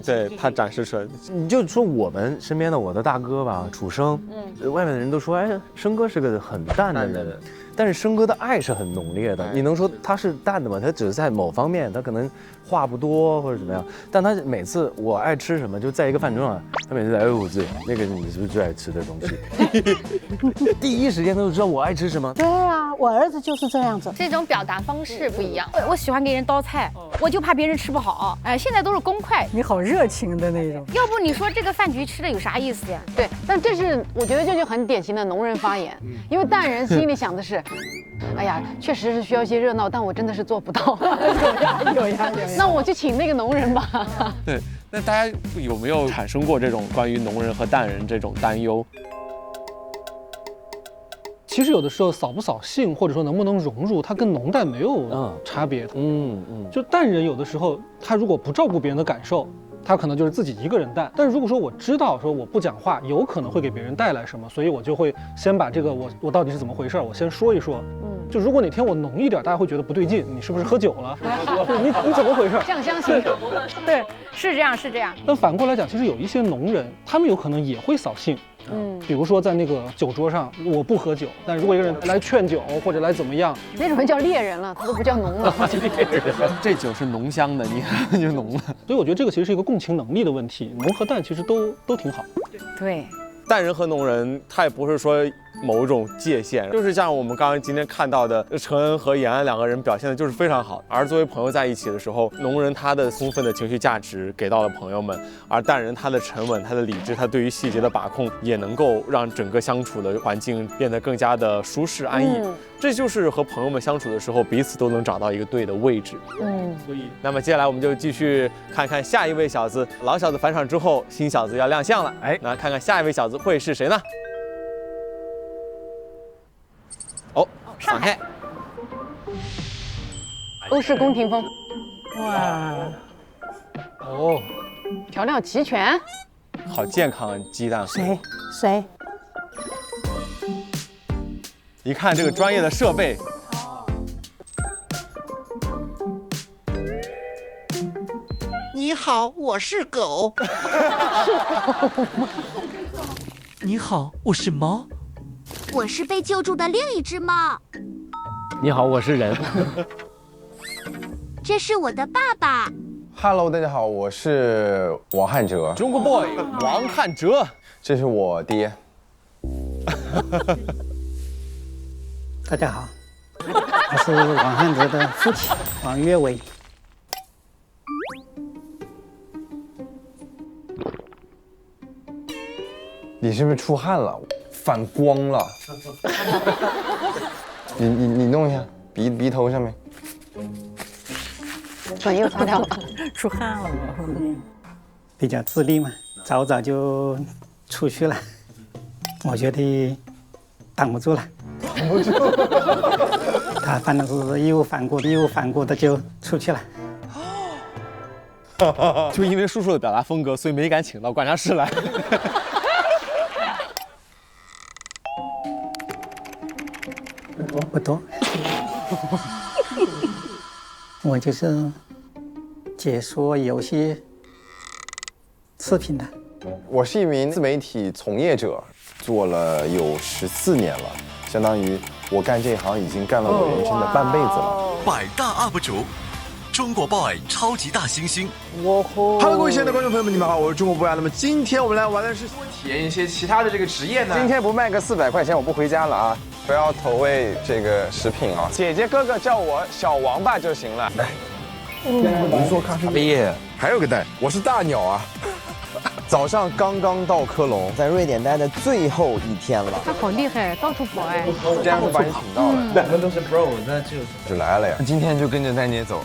对他展示出来。你就说我们身边的我的大哥吧，楚生，外面的人都说，哎，生哥是个很淡的人。但是生哥的爱是很浓烈的，你能说他是淡的吗？他只是在某方面，他可能话不多或者怎么样，但他每次我爱吃什么，就在一个饭桌上，他每次哎虎子，那个你是不是最爱吃的东西？第一时间都知道我爱吃什么。对啊，我儿子就是这样子。这种表达方式不一样。我喜欢给人刀菜，我就怕别人吃不好。哎，现在都是公筷。你好热情的那种。要不你说这个饭局吃的有啥意思呀？对，但这是我觉得这就很典型的农人发言，因为淡人心里想的是。哎呀，确实是需要一些热闹，但我真的是做不到。有呀。那我就请那个农人吧。对，那大家有没有产生过这种关于农人和淡人这种担忧？其实有的时候扫不扫兴，或者说能不能融入，它跟浓淡没有差别的。就淡人有的时候，他如果不照顾别人的感受。他可能就是自己一个人淡，但是如果说我知道说我不讲话有可能会给别人带来什么，所以我就会先把这个我到底是怎么回事，我先说一说。就如果哪天我浓一点，大家会觉得不对劲，你是不是喝酒了？你怎么回事？酱香型。对，是这样，是这样。但反过来讲，其实有一些农人，他们有可能也会扫兴。比如说在那个酒桌上，我不喝酒，但如果一个人来劝酒或者来怎么样，那种人叫猎人了，他都不叫农了。这酒是浓香的，你看就浓了。所以我觉得这个其实是一个共情能力的问题，浓和淡其实都挺好。对，淡人和农人，他也不是说某种界限，就是像我们刚刚今天看到的，陈恩和延安两个人表现的就是非常好。而作为朋友在一起的时候，农人他的充分的情绪价值给到了朋友们，而淡人他的沉稳、他的理智、他对于细节的把控，也能够让整个相处的环境变得更加的舒适安逸。这就是和朋友们相处的时候，彼此都能找到一个对的位置。所以，那么接下来我们就继续看看下一位小子。老小子返场之后，新小子要亮相了。哎，那看看下一位小子会是谁呢？上海，欧式宫廷风。哇，调料齐全，好健康，鸡蛋。谁？一看这个专业的设备，你好，我是狗。是狗吗？你好，我是猫。我是被救助的另一只猫。你好，我是人。这是我的爸爸。Hello， 大家好，我是王汉哲，中国 boy 王汉哲。这是我爹。大家好，我是王汉哲的父亲王岳伟。你是不是出汗了？反光了。你弄一下鼻头上面。转右擦掉了，出汗了嘛。比较自律嘛，早就出去了，我觉得挡不住了。挡不住。他反正是义无反顾的就出去了。就因为叔叔的表达风格，所以没敢请到管家师来。不多，我就是解说游戏视频的。我是一名自媒体从业者，做了有14年了，相当于我干这一行已经干了我人生的半辈子了。百大 UP 主，中国 boy 超级大猩猩。Hello， 各位亲爱的观众朋友们，你们好，我是中国 boy。那么今天我们来玩的是体验一些其他的这个职业呢。今天不卖个400块钱，我不回家了啊！不要投喂这个食品啊！姐姐哥哥叫我小王八就行了。来，您说咖啡耶，还有个蛋，我是大鸟啊。早上刚刚到科隆，在瑞典待的最后一天了。他好厉害，到处跑哎。这样就把你请到了，咱们都是 bro， 那就来了呀。今天就跟着丹姐走。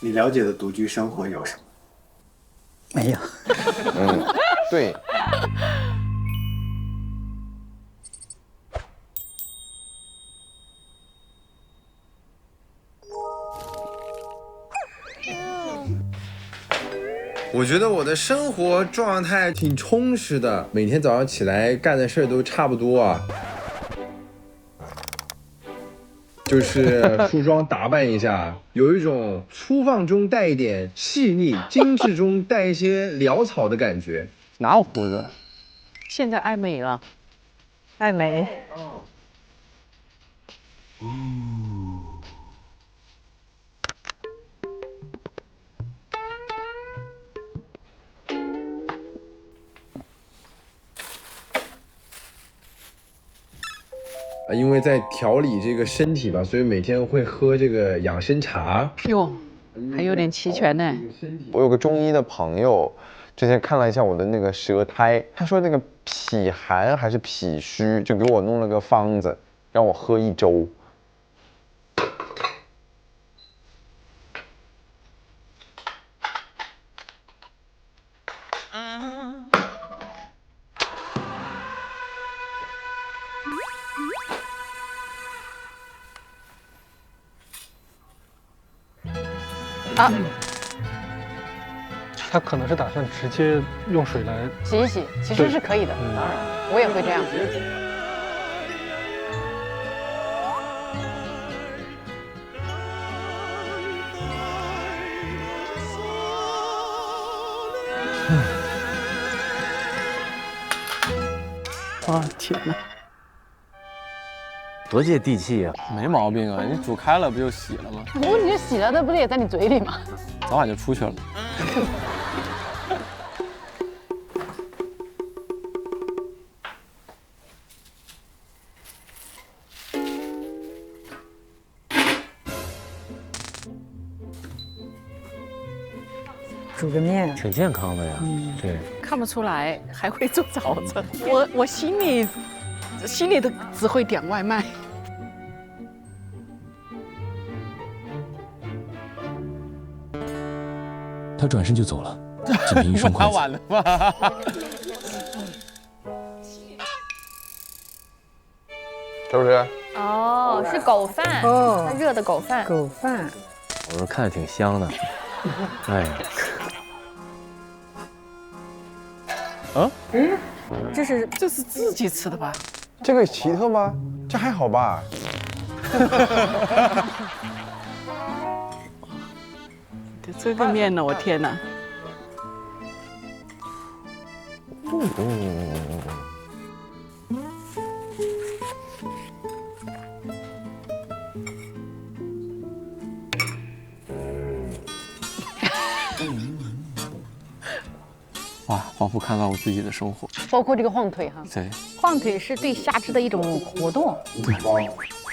你了解的独居生活有什么？没有。对。我觉得我的生活状态挺充实的，每天早上起来干的事儿都差不多啊。就是梳妆打扮一下，有一种粗放中带一点细腻，精致中带一些潦草的感觉。哪有胡子？现在爱美了，爱美。因为在调理这个身体吧，所以每天会喝这个养生茶。哟，还有点齐全呢。我有个中医的朋友，之前看了一下我的那个舌苔，他说那个脾寒还是脾虚，就给我弄了个方子，让我喝1周。啊，他可能是打算直接用水来洗一洗，其实是可以的，当然，我也会这样。哦天哪！多接地气啊！没毛病啊，你煮开了不就洗了吗？不过你就洗了，它不是也在你嘴里吗？早晚就出去了。煮个面，挺健康的呀。对，看不出来还会做早餐。我心里的只会点外卖。他转身就走了，仅凭一双筷子。晚了吧？是不是？哦，是狗饭哦，它热的狗饭。狗饭，我说看着挺香的。哎呀，啊？这是自己吃的吧？这个奇特吗？这还好吧？这个面呢，我天哪！哇，仿佛看到我自己的生活，包括这个晃腿哈。对，晃腿是对下肢的一种活动。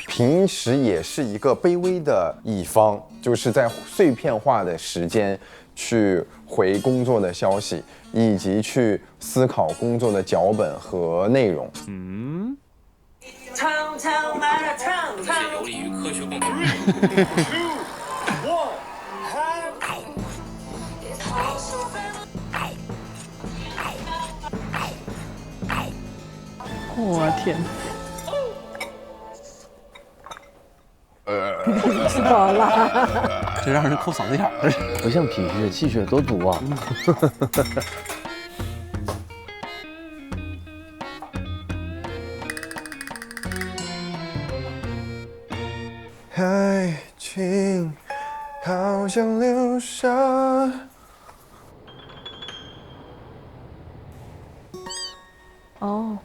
平时也是一个卑微的乙方，就是在碎片化的时间去回工作的消息，以及去思考工作的脚本和内容。有利于科学工作。我天！吃饱了，这让人抠嗓子眼儿，不像脾虚，气血多足啊。爱情好像流沙。哦。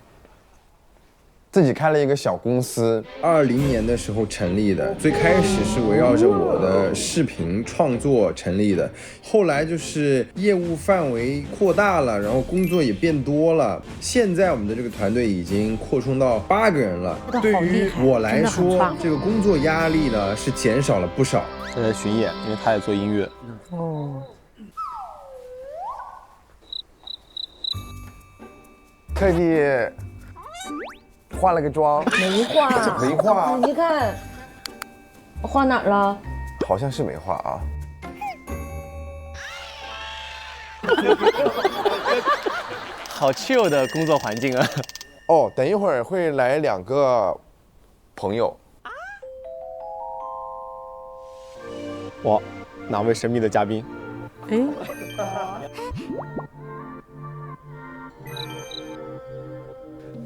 自己开了一个小公司，20年的时候成立的。最开始是围绕着我的视频创作成立的，后来就是业务范围扩大了，然后工作也变多了。现在我们的这个团队已经扩充到8个人了。对于我来说，这个工作压力呢是减少了不少。他在巡演，因为他也做音乐。哦。特地化了个妆，没化，没化。你看，我画哪儿了？好像是没化啊。好 chill 的工作环境啊！哦，等一会儿会来2个朋友。哇，哪位神秘的嘉宾？哎。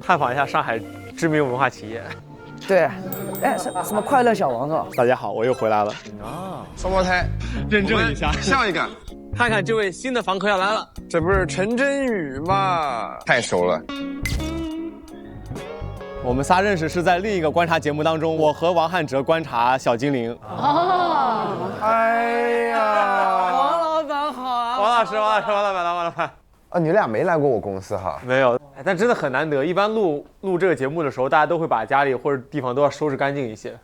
探访一下上海知名文化企业。对，哎，什么快乐小王是吧？大家好，我又回来了。啊，双胞胎，认证一下，下一个，看看这位新的房客要来了，这不是陈真宇吗？太熟了。我们仨认识是在另一个观察节目当中，我和王汉哲观察小精灵。哦，哎呀，王老板好啊！王老师，王老板。啊，你俩没来过我公司哈？没有，但真的很难得。一般录这个节目的时候，大家都会把家里或者地方都要收拾干净一些。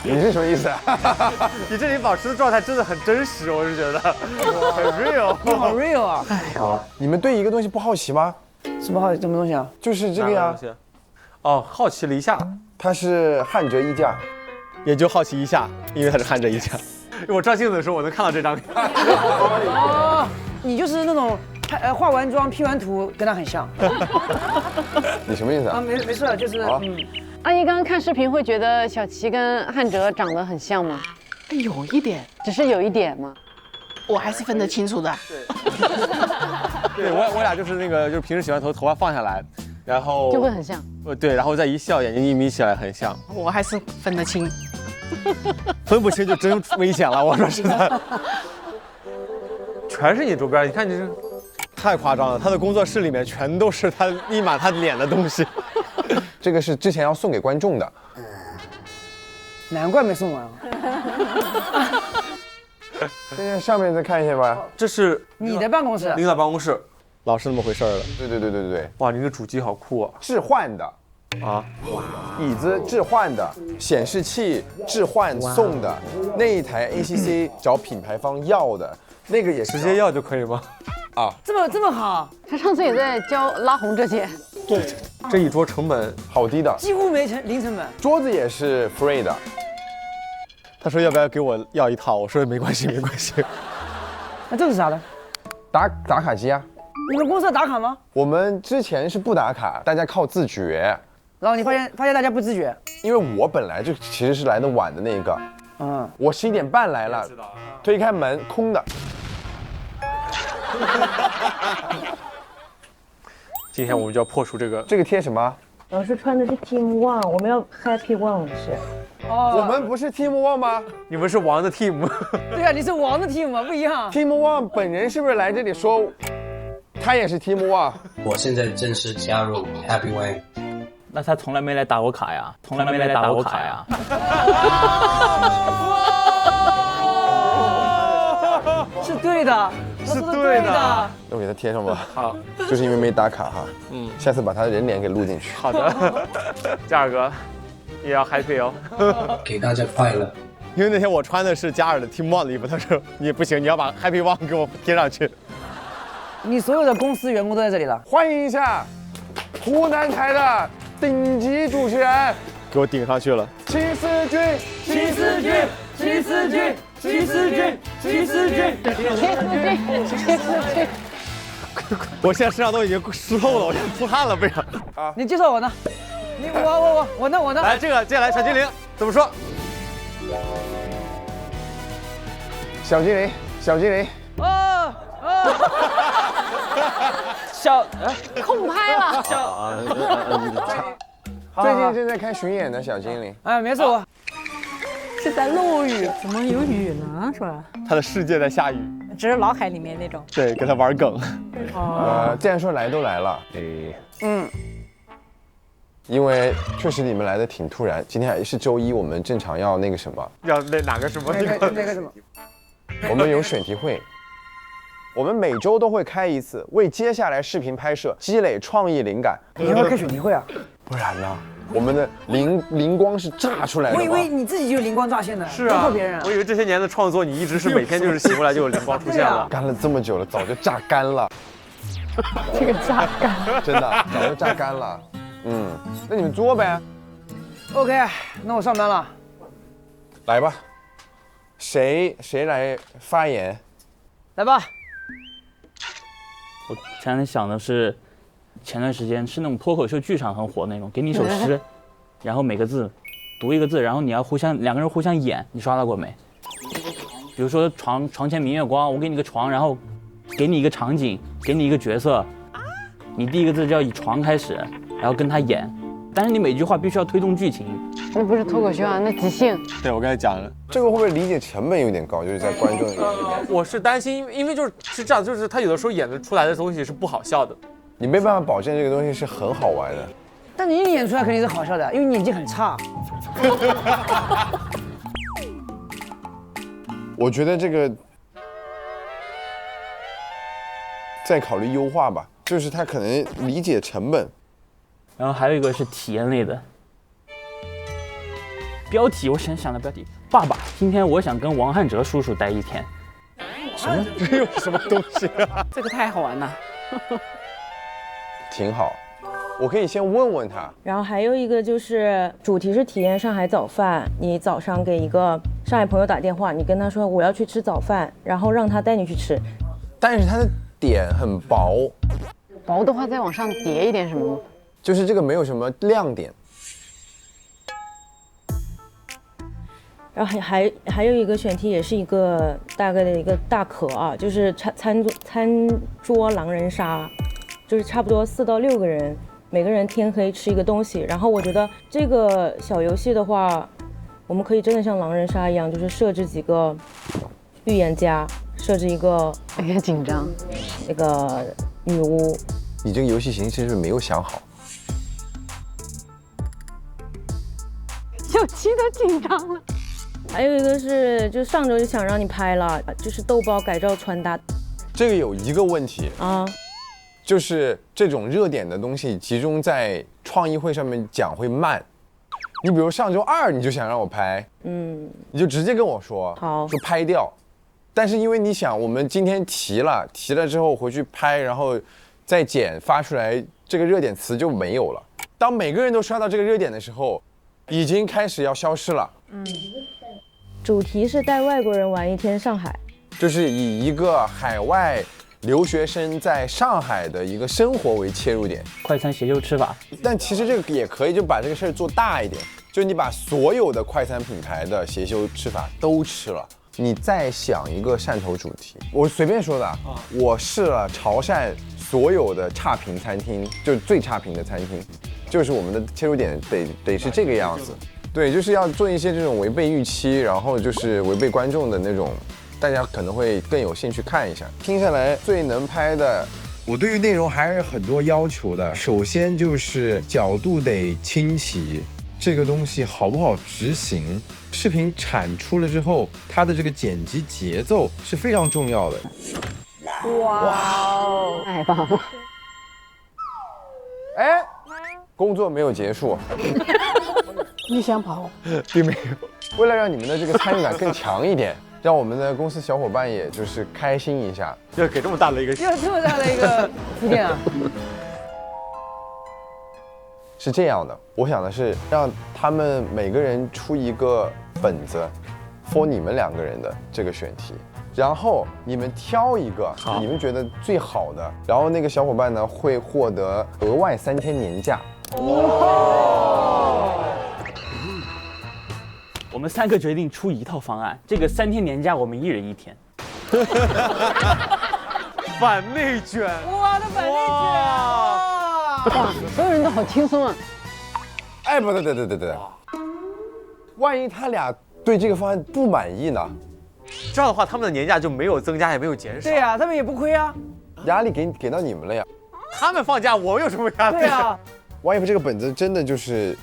你是什么意思啊？你这里保持的状态真的很真实，我是觉得很 real。你好 real 啊！哎呀，你们对一个东西不好奇吗？什么好奇？什么东西啊？就是这个呀。哦，好奇了一下，它是汉哲衣架，也就好奇一下，因为它是汉哲衣架。我照镜子的时候，我能看到这张。哦，你就是那种化完妆 P 完图跟他很像。你什么意思啊？没事，就是阿姨刚刚看视频会觉得小齐跟汉哲长得很像吗？有一点，只是有一点吗？我还是分得清楚的。对，我俩就是那个，就是平时喜欢头发放下来，然后就会很像。对，然后再一笑，眼睛一眯起来，很像。我还是分得清。分不清就真危险了，我说实在。全是你周边，你看你这太夸张了。他的工作室里面全都是他印满他脸的东西。这个是之前要送给观众的，难怪没送完。现在上面再看一下吧。这是你的办公室，领导办公室，老是那么回事儿了。对。哇，您的主机好酷啊！置换的。啊，椅子置换的，显示器置换送的，那一台 ACC 找品牌方要的，那个也是直接要就可以吗？啊，这么好？他上次也在教拉红这些。对，这一桌成本好低的，几乎没零成本。桌子也是 free 的。他说要不要给我要一套？我说没关系。那这是啥呢？打卡机啊。你们公司要打卡吗？我们之前是不打卡，大家靠自觉。然后你发现大家不自觉，因为我本来就其实是来的晚的那个，我11点半来了，推开门空的。今天我们就要破除这个贴什么？老师穿的是 Team One， 我们要 Happy One 是。我们不是 Team One 吗？你们是王的 team。对啊，你是王的 team 吗？不一样。Team One 本人是不是来这里说，他也是 Team One？ 我现在正式加入 Happy One。那他从来没来打过卡呀，从来没来打过卡呀。是对的，是对的。那我给他贴上吧。好，就是因为没打卡哈。下次把他的人脸给录进去。好的，嘉尔哥也要 happy 哦。给大家快乐。因为那天我穿的是嘉尔的 Team One 的衣服，他说你不行，你要把 Happy One 给我贴上去。你所有的公司员工都在这里了，欢迎一下湖南台的顶级主持人，给我顶上去了。齐思俊。我现在身上都已经湿透了，我现在出汗了，背上。啊，你介绍我呢？我呢？来，这个接下来小精灵怎么说？小精灵。空拍了。最近正在看巡演的小精灵。哎，没错，是在落雨，怎么有雨呢？是吧？他的世界在下雨，只是脑海里面那种。对，跟他玩梗。既然说来都来了，因为确实你们来的挺突然，今天还是周一，我们正常要那个什么，要哪个什么？那个什么？我们有选题会，我们每周都会开一次，为接下来视频拍摄积累创意灵感。你要开选题会啊？不然呢？我们的灵光是炸出来的。我以为你自己就灵光乍现的，是啊，靠别人。我以为这些年的创作，你一直是每天就是醒过来就有灵光出现了。干了这么久了，早就榨干了。这个榨干，真的早就榨干了。那你们做呗。OK， 那我上班了。来吧，谁来发言？来吧。我前两天想的是，前段时间是那种脱口秀剧场很火那种，给你一首诗，然后每个字读一个字，然后你要两个人互相演，你刷到过没？比如说床前明月光，我给你个床，然后给你一个场景，给你一个角色，你第一个字就要以床开始，然后跟他演，但是你每句话必须要推动剧情。那不是脱口秀啊，那即兴。对，我刚才讲了，这个会不会理解成本有点高？就是在观众我是担心，因为是这样，就是他有的时候演得出来的东西是不好笑的，你没办法保证这个东西是很好玩的。但你演出来肯定是好笑的，因为你演技很差。我觉得这个再考虑优化吧，就是他可能理解成本。然后还有一个是体验类的。标题，我想的标题，爸爸，今天我想跟王汉哲叔叔待一天。什么？这有什么东西啊？这个太好玩了。挺好，我可以先问问他。然后还有一个就是主题是体验上海早饭，你早上给一个上海朋友打电话，你跟他说我要去吃早饭，然后让他带你去吃。但是他的点很薄，薄的话再往上叠一点什么？就是这个没有什么亮点。然后还有一个选题也是一个大概的一个大壳啊，就是餐桌狼人杀，就是差不多4到6个人，每个人天黑吃一个东西。然后我觉得这个小游戏的话，我们可以真的像狼人杀一样，就是设置几个预言家，设置一个有点紧张，那个女巫。你这个游戏形式是不是没有想好？小七都紧张了。还有一个是，就上周就想让你拍了，就是豆包改造穿搭。这个有一个问题啊，就是这种热点的东西集中在创意会上面讲会慢。你比如上周2你就想让我拍，你就直接跟我说，好，说拍掉。但是因为你想，我们今天提了之后回去拍，然后再剪发出来，这个热点词就没有了。当每个人都刷到这个热点的时候，已经开始要消失了。主题是带外国人玩1天上海，就是以一个海外留学生在上海的一个生活为切入点，快餐协修吃法。但其实这个也可以就把这个事儿做大一点，就你把所有的快餐品牌的协修吃法都吃了，你再想一个汕头主题。我随便说的，我试了潮汕所有的差评餐厅，就是最差评的餐厅，就是我们的切入点得是这个样子。对，就是要做一些这种违背预期，然后就是违背观众的那种，大家可能会更有兴趣看一下。听下来最能拍的，我对于内容还是很多要求的。首先就是角度得清奇，这个东西好不好执行，视频产出了之后，它的这个剪辑节奏是非常重要的。哇，太棒了！哎，工作没有结束。你想跑？并没有。为了让你们的这个参与感更强一点，让我们的公司小伙伴也就是开心一下，要给这么大的一个，要这么大的一个铺垫啊！是这样的，我想的是让他们每个人出一个本子 ，for 你们2个人的这个选题，然后你们挑一个你们觉得最好的，然后那个小伙伴呢会获得额外3天年假。我们3个决定出一套方案，这个3天年假我们1人1天。反内卷，我的反内卷，哇，所有人都好轻松啊！哎，不对，万一他俩对这个方案不满意呢？这样的话，他们的年假就没有增加，也没有减少。对呀，他们也不亏啊。压力给到你们了呀。他们放假，我们有什么压力？对啊，万一这个本子真的就是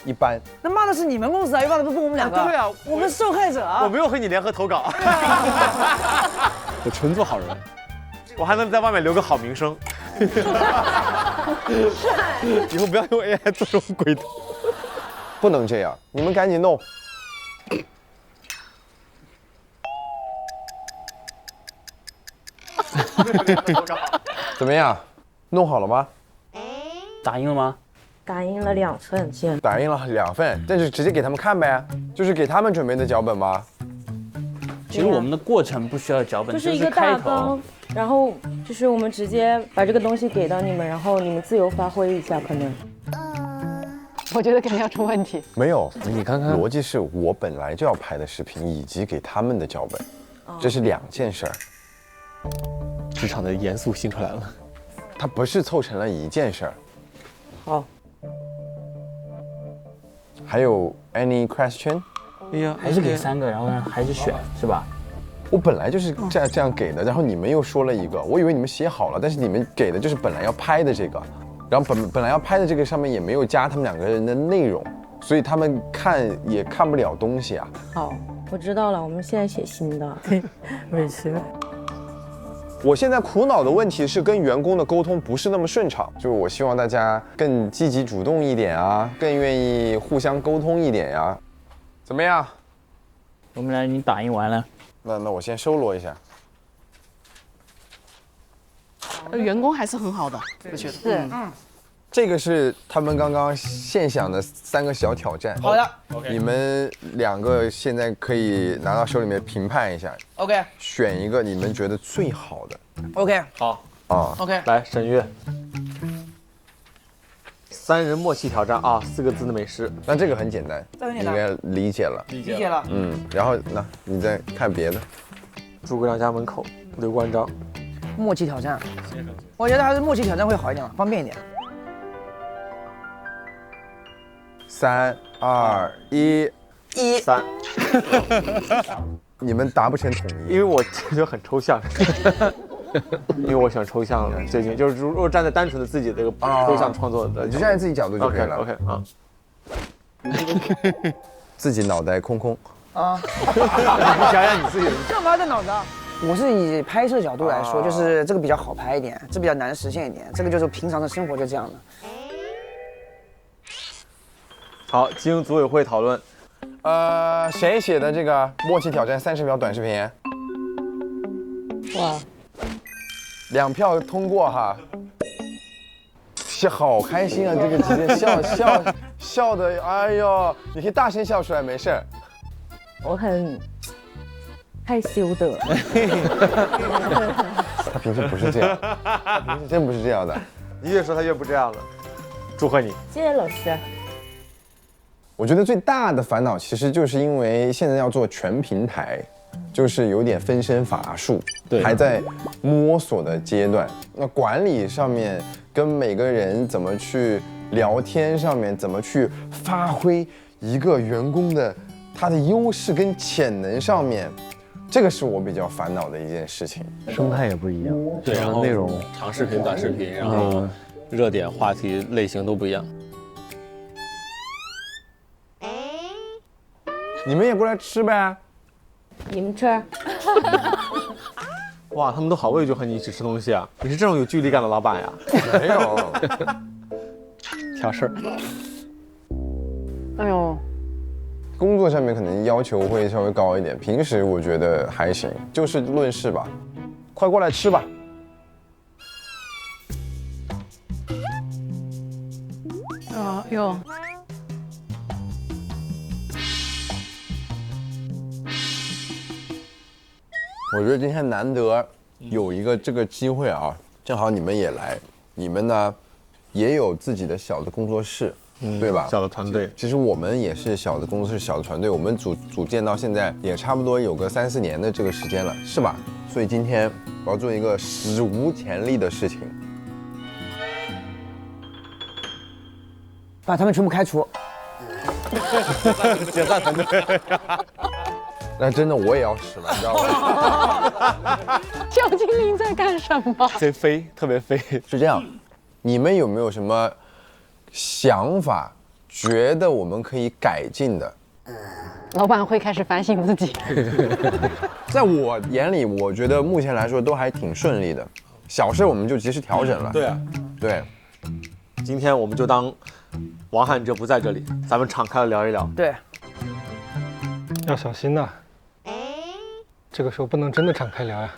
一般，那骂的是你们公司啊，又骂的不是我们2个。对啊，我们受害者啊。我没有和你联合投稿。我纯做好人，我还能在外面留个好名声。以后不要用 AI 做这种鬼头。不能这样，你们赶紧弄。怎么样？弄好了吗？打印了吗？打印了2份先。打印了2份，但是直接给他们看呗，就是给他们准备的脚本吗？其实我们的过程不需要脚本，就是一个大纲，然后就是我们直接把这个东西给到你们，然后你们自由发挥一下，可能。我觉得肯定要出问题。没有，你看看，逻辑是我本来就要拍的视频，以及给他们的脚本，这是2件事儿。职场的严肃性出来了，它不是凑成了1件事儿。好，还有 any question？ 哎呀，还是给3个，然后还是选是吧？我本来就是这样给的，然后你们又说了一个，我以为你们写好了，但是你们给的就是本来要拍的这个，然后本来要拍的这个上面也没有加他们2个人的内容，所以他们看也看不了东西啊。好，我知道了，我们现在写新的。没事。我现在苦恼的问题是跟员工的沟通不是那么顺畅，就是我希望大家更积极主动一点啊，更愿意互相沟通一点呀。怎么样？我们来，你打印完了。那我先收罗一下。员工还是很好的，我觉得。是，这个是他们刚刚现想的3个小挑战。好的，你们2个现在可以拿到手里面评判一下。OK。选一个你们觉得最好的。OK。好。啊。OK。来，沈月。3人默契挑战啊，4个字的美食。那这个很简单，这很简单，应该理解了。理解了。然后那你再看别的。诸葛亮家门口，刘关张。默契挑战，我觉得还是默契挑战会好一点，方便一点。3、2、1， 3。你们达不成统一，因为我觉得很抽象。因为我喜欢抽象的，最近就是如果站在单纯的自己这个抽象创作的，你就站在自己角度就可以了。OK 啊。自己脑袋空空。啊。你想想你自己干嘛在脑子啊？我是以拍摄角度来说，就是这个比较好拍一点，这比较难实现一点，这个就是平常的生活就这样的。好，经组委会讨论，谁写的这个默契挑战30秒短视频？哇，2票通过哈。好开心啊！这个直接笑的，哎呦，你可以大声笑出来，没事儿。我很害羞的。他平时不是这样，他平时真不是这样的。你越说他越不这样了。祝贺你，谢谢老师。我觉得最大的烦恼其实就是因为现在要做全平台，就是有点分身乏术，还在摸索的阶段。那管理上面跟每个人怎么去聊天，上面怎么去发挥一个员工的他的优势跟潜能上面，这个是我比较烦恼的一件事情。生态也不一样，对，然后内容、长视频、短视频，然后热点话题类型都不一样。你们也过来吃呗。你们吃。哇，他们都好畏惧和你一起吃东西啊！你是这种有距离感的老板呀？没有，挑事儿。哎呦，工作上面可能要求会稍微高一点，平时我觉得还行，就事论事吧。快过来吃吧。哟。我觉得今天难得有一个这个机会啊，正好你们也来，你们呢也有自己的小的工作室，对吧？小的团队。其实我们也是小的工作室、小的团队，我们组建到现在也差不多有个3、4年的这个时间了，是吧？所以今天我要做一个史无前例的事情，把他们全部开除。解散团队。那真的我也要死了，你知道吗？小精灵在干什么？贼飞，特别飞。是这样，你们有没有什么想法，觉得我们可以改进的？老板会开始反省自己。在我眼里，我觉得目前来说都还挺顺利的，小事我们就及时调整了。对啊，对。今天我们就当王汉哲不在这里，咱们敞开了聊一聊。对，要小心呐。这个时候不能真的敞开聊呀。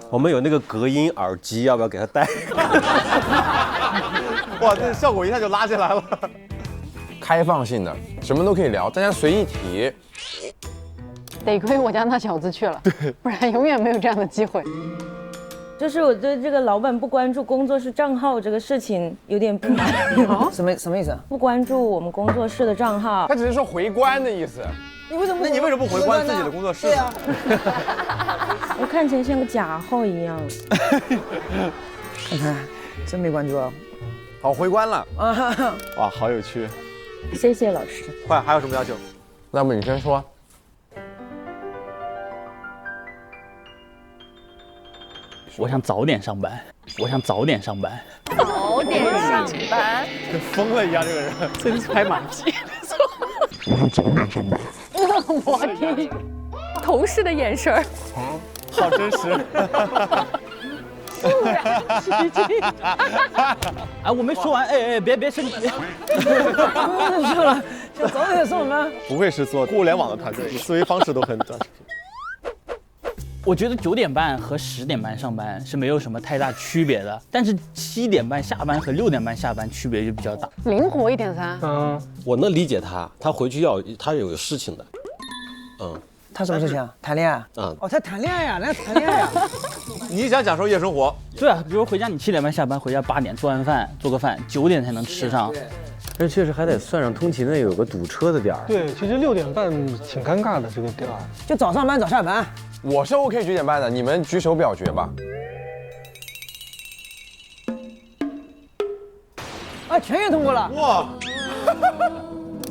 我们有那个隔音耳机，要不要给他戴？哇，这效果一下就拉进来了。开放性的，什么都可以聊，大家随意提。得亏我家那小子去了，不然永远没有这样的机会。就是我对这个老板不关注工作室账号这个事情有点不满。什么意思？不关注我们工作室的账号，他只是说回关的意思。你为什么？那你为什么不回关自己的工作室？对啊。我看起来像个假号一样。看看，真没关注啊。好，回关了。哇，好有趣。谢谢老师。快，还有什么要求？那么你先说。我想早点上班，我想早点上班。早点上班，跟疯了一样，这个人真是拍马屁。我想早点上班。我天，同事的眼神儿，好真实。哎，我没说完，别生气。说了，想早点上班。不愧是做互联网的团队，思维方式都很短。我觉得9点半和10点半上班是没有什么太大区别的，但是7点半下班和6点半下班区别就比较大。灵活一点噻。我能理解他回去他有事情的。他什么事情啊？谈恋爱？哦，他谈恋爱呀，人家谈恋爱呀。你想享受夜生活？对啊，比如回家你7点半下班，回家8点做完饭做个饭，9点才能吃上。但确实还得算上通勤的有个堵车的点儿。对，其实6点半挺尴尬的这个点儿。就早上班早下班。我是 OK 9点半的，你们举手表决吧。啊，全员通过了。哇！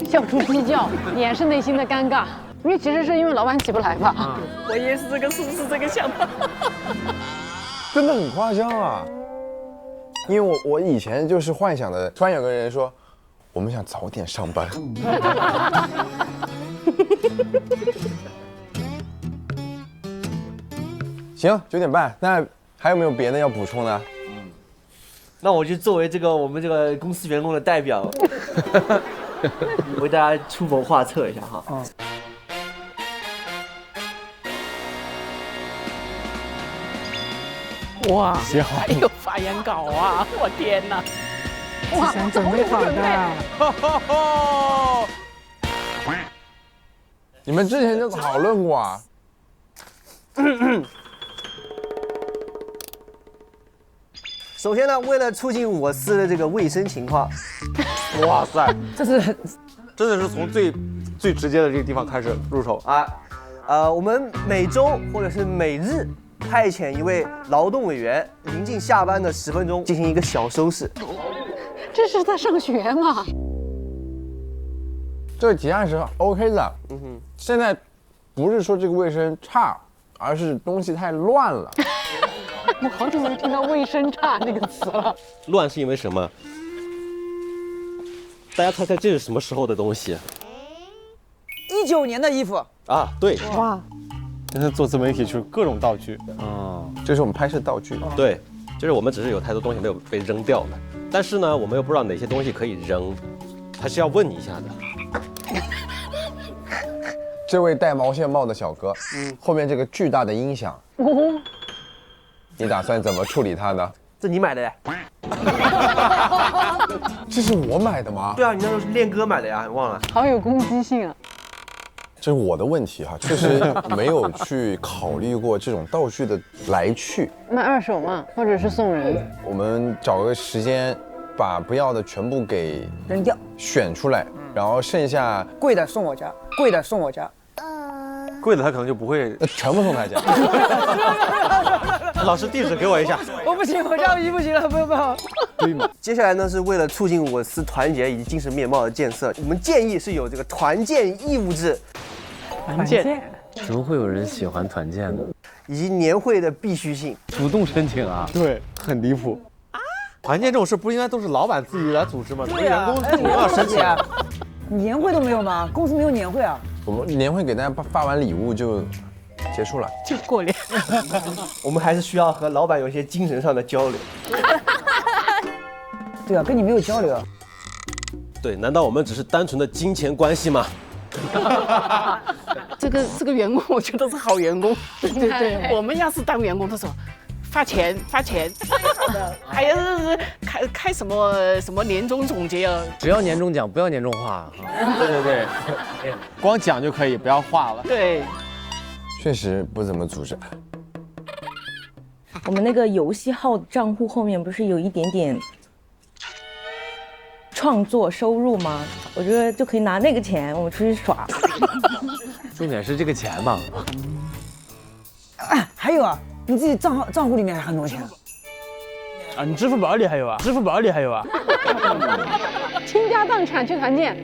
笑出鸡叫，掩饰内心的尴尬。因为其实是因为老板起不来吧。我也是这个，是不是这个想法？真的很夸张啊！因为我以前就是幻想的，突然有个人说，我们想早点上班。行，9点半，那还有没有别的要补充的？那我就作为我们这个公司员工的代表，为大家出谋划策一下哈。哇，还有发言稿啊！我天哪！哇，准备好的。你们之前就讨论过啊？首先呢，为了促进我司的这个卫生情况，哇塞，这是真的是从最直接的这个地方开始入手啊。我们每周或者是每日派遣一位劳动委员，临近下班的10分钟进行一个小收拾。这是在上学吗？这个提案是 OK 的。现在不是说这个卫生差，而是东西太乱了。我好久没听到“卫生差”这个词了。乱是因为什么？大家猜猜这是什么时候的东西？19年的衣服啊，对。哇！现在做自媒体就是各种道具这是我们拍摄道具。对，就是我们只是有太多东西没有被扔掉了，但是呢，我们又不知道哪些东西可以扔，还是要问你一下的。这位戴毛线帽的小哥，后面这个巨大的音响，你打算怎么处理它呢？这你买的呀？这是我买的吗？对啊，你那时候是练哥买的呀，你忘了？好有攻击性啊！这是我的问题哈，确实没有去考虑过这种道具的来去。卖二手嘛，或者是送人。我们找个时间，把不要的全部给扔掉，选出来，然后剩下贵的送我家，贵的送我家。贵的他可能就不会，全部送他家。老师地址给我一下。我不行，我家衣不行了，不好。对嘛？接下来呢，是为了促进我司团结以及精神面貌的建设，我们建议是有这个团建义务制。团建？怎么会有人喜欢团建呢？以及年会的必须性。主动申请啊？对，很离谱。团建这种事不应该都是老板自己来组织吗？对啊，员工主动要申请。年会都没有吗？公司没有年会啊？我们年会给大家发完礼物就结束了，就过年。我们还是需要和老板有一些精神上的交流。对啊，跟你没有交流。对，难道我们只是单纯的金钱关系吗？这个员工，我觉得是好员工。对，我们要是当员工的时候，发钱，还有是开什么年终总结啊？只要年终奖，不要年终画。对，光奖就可以，不要画了。对，确实不怎么组织。我们那个游戏号账户后面不是有一点点创作收入吗？我觉得就可以拿那个钱我们出去耍。重点是这个钱嘛。还有啊，你自己账户里面还很多钱。啊，你支付宝里还有啊？支付宝里还有啊？倾家荡产去团建。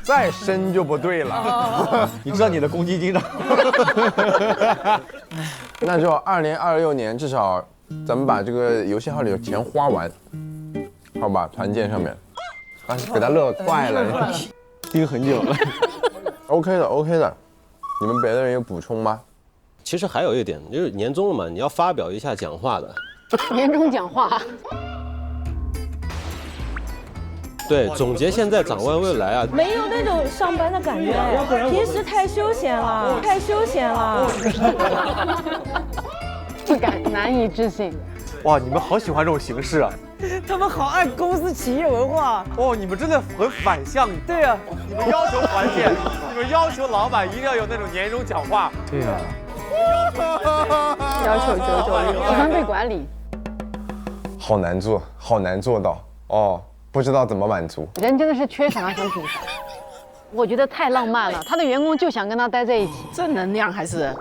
再深就不对了。你知道你的公积金的？那就2026年至少咱们把这个游戏号里的钱花完，好吧？团建上面，啊，给他乐坏了，盯很久了。OK 的 ，OK 的。你们别的人有补充吗？其实还有一点，就是年终了嘛，你要发表一下讲话的。年终讲话。对，总结现在，展望未来啊。没有那种上班的感觉，平时太休闲了，太休闲了。不敢，难以置信。哇，你们好喜欢这种形式啊！他们好爱公司企业文化。哦，你们真的很反向。对呀，你们要求团建，你们要求老板一定要有那种年终讲话。对呀。要求996，喜欢被管理。好难做，好难做到哦，不知道怎么满足。人真的是缺乏这种，我觉得太浪漫了，他的员工就想跟他待在一起。正能量还是？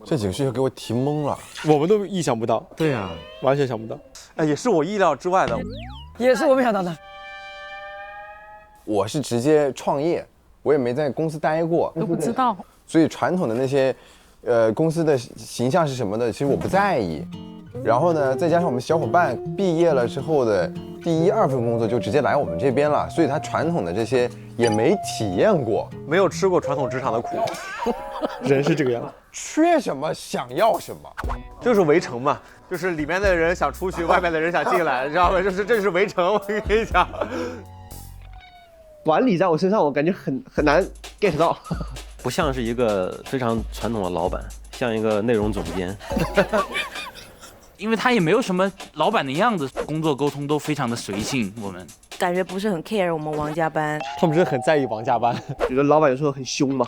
这几个事情给我提懵了，我们都意想不到。对呀，完全想不到。哎，也是我意料之外的。也是我没想到的。我是直接创业，我也没在公司待过，都不知道。所以传统的那些，公司的形象是什么的，其实我不在意。然后呢，再加上我们小伙伴毕业了之后的第1、2份工作就直接来我们这边了，所以他传统的这些也没体验过，没有吃过传统职场的苦。人是这个样子，缺什么想要什么，就是围城嘛，就是里面的人想出去，外面的人想进来，你知道吗？这就是围城，我跟你讲。管理在我身上，我感觉很难 get 到。不像是一个非常传统的老板，像一个内容总监。因为他也没有什么老板的样子，工作沟通都非常的随性，我们感觉不是很 care 我们王加班，他们真的很在意王加班。觉得老板有时候很凶嘛，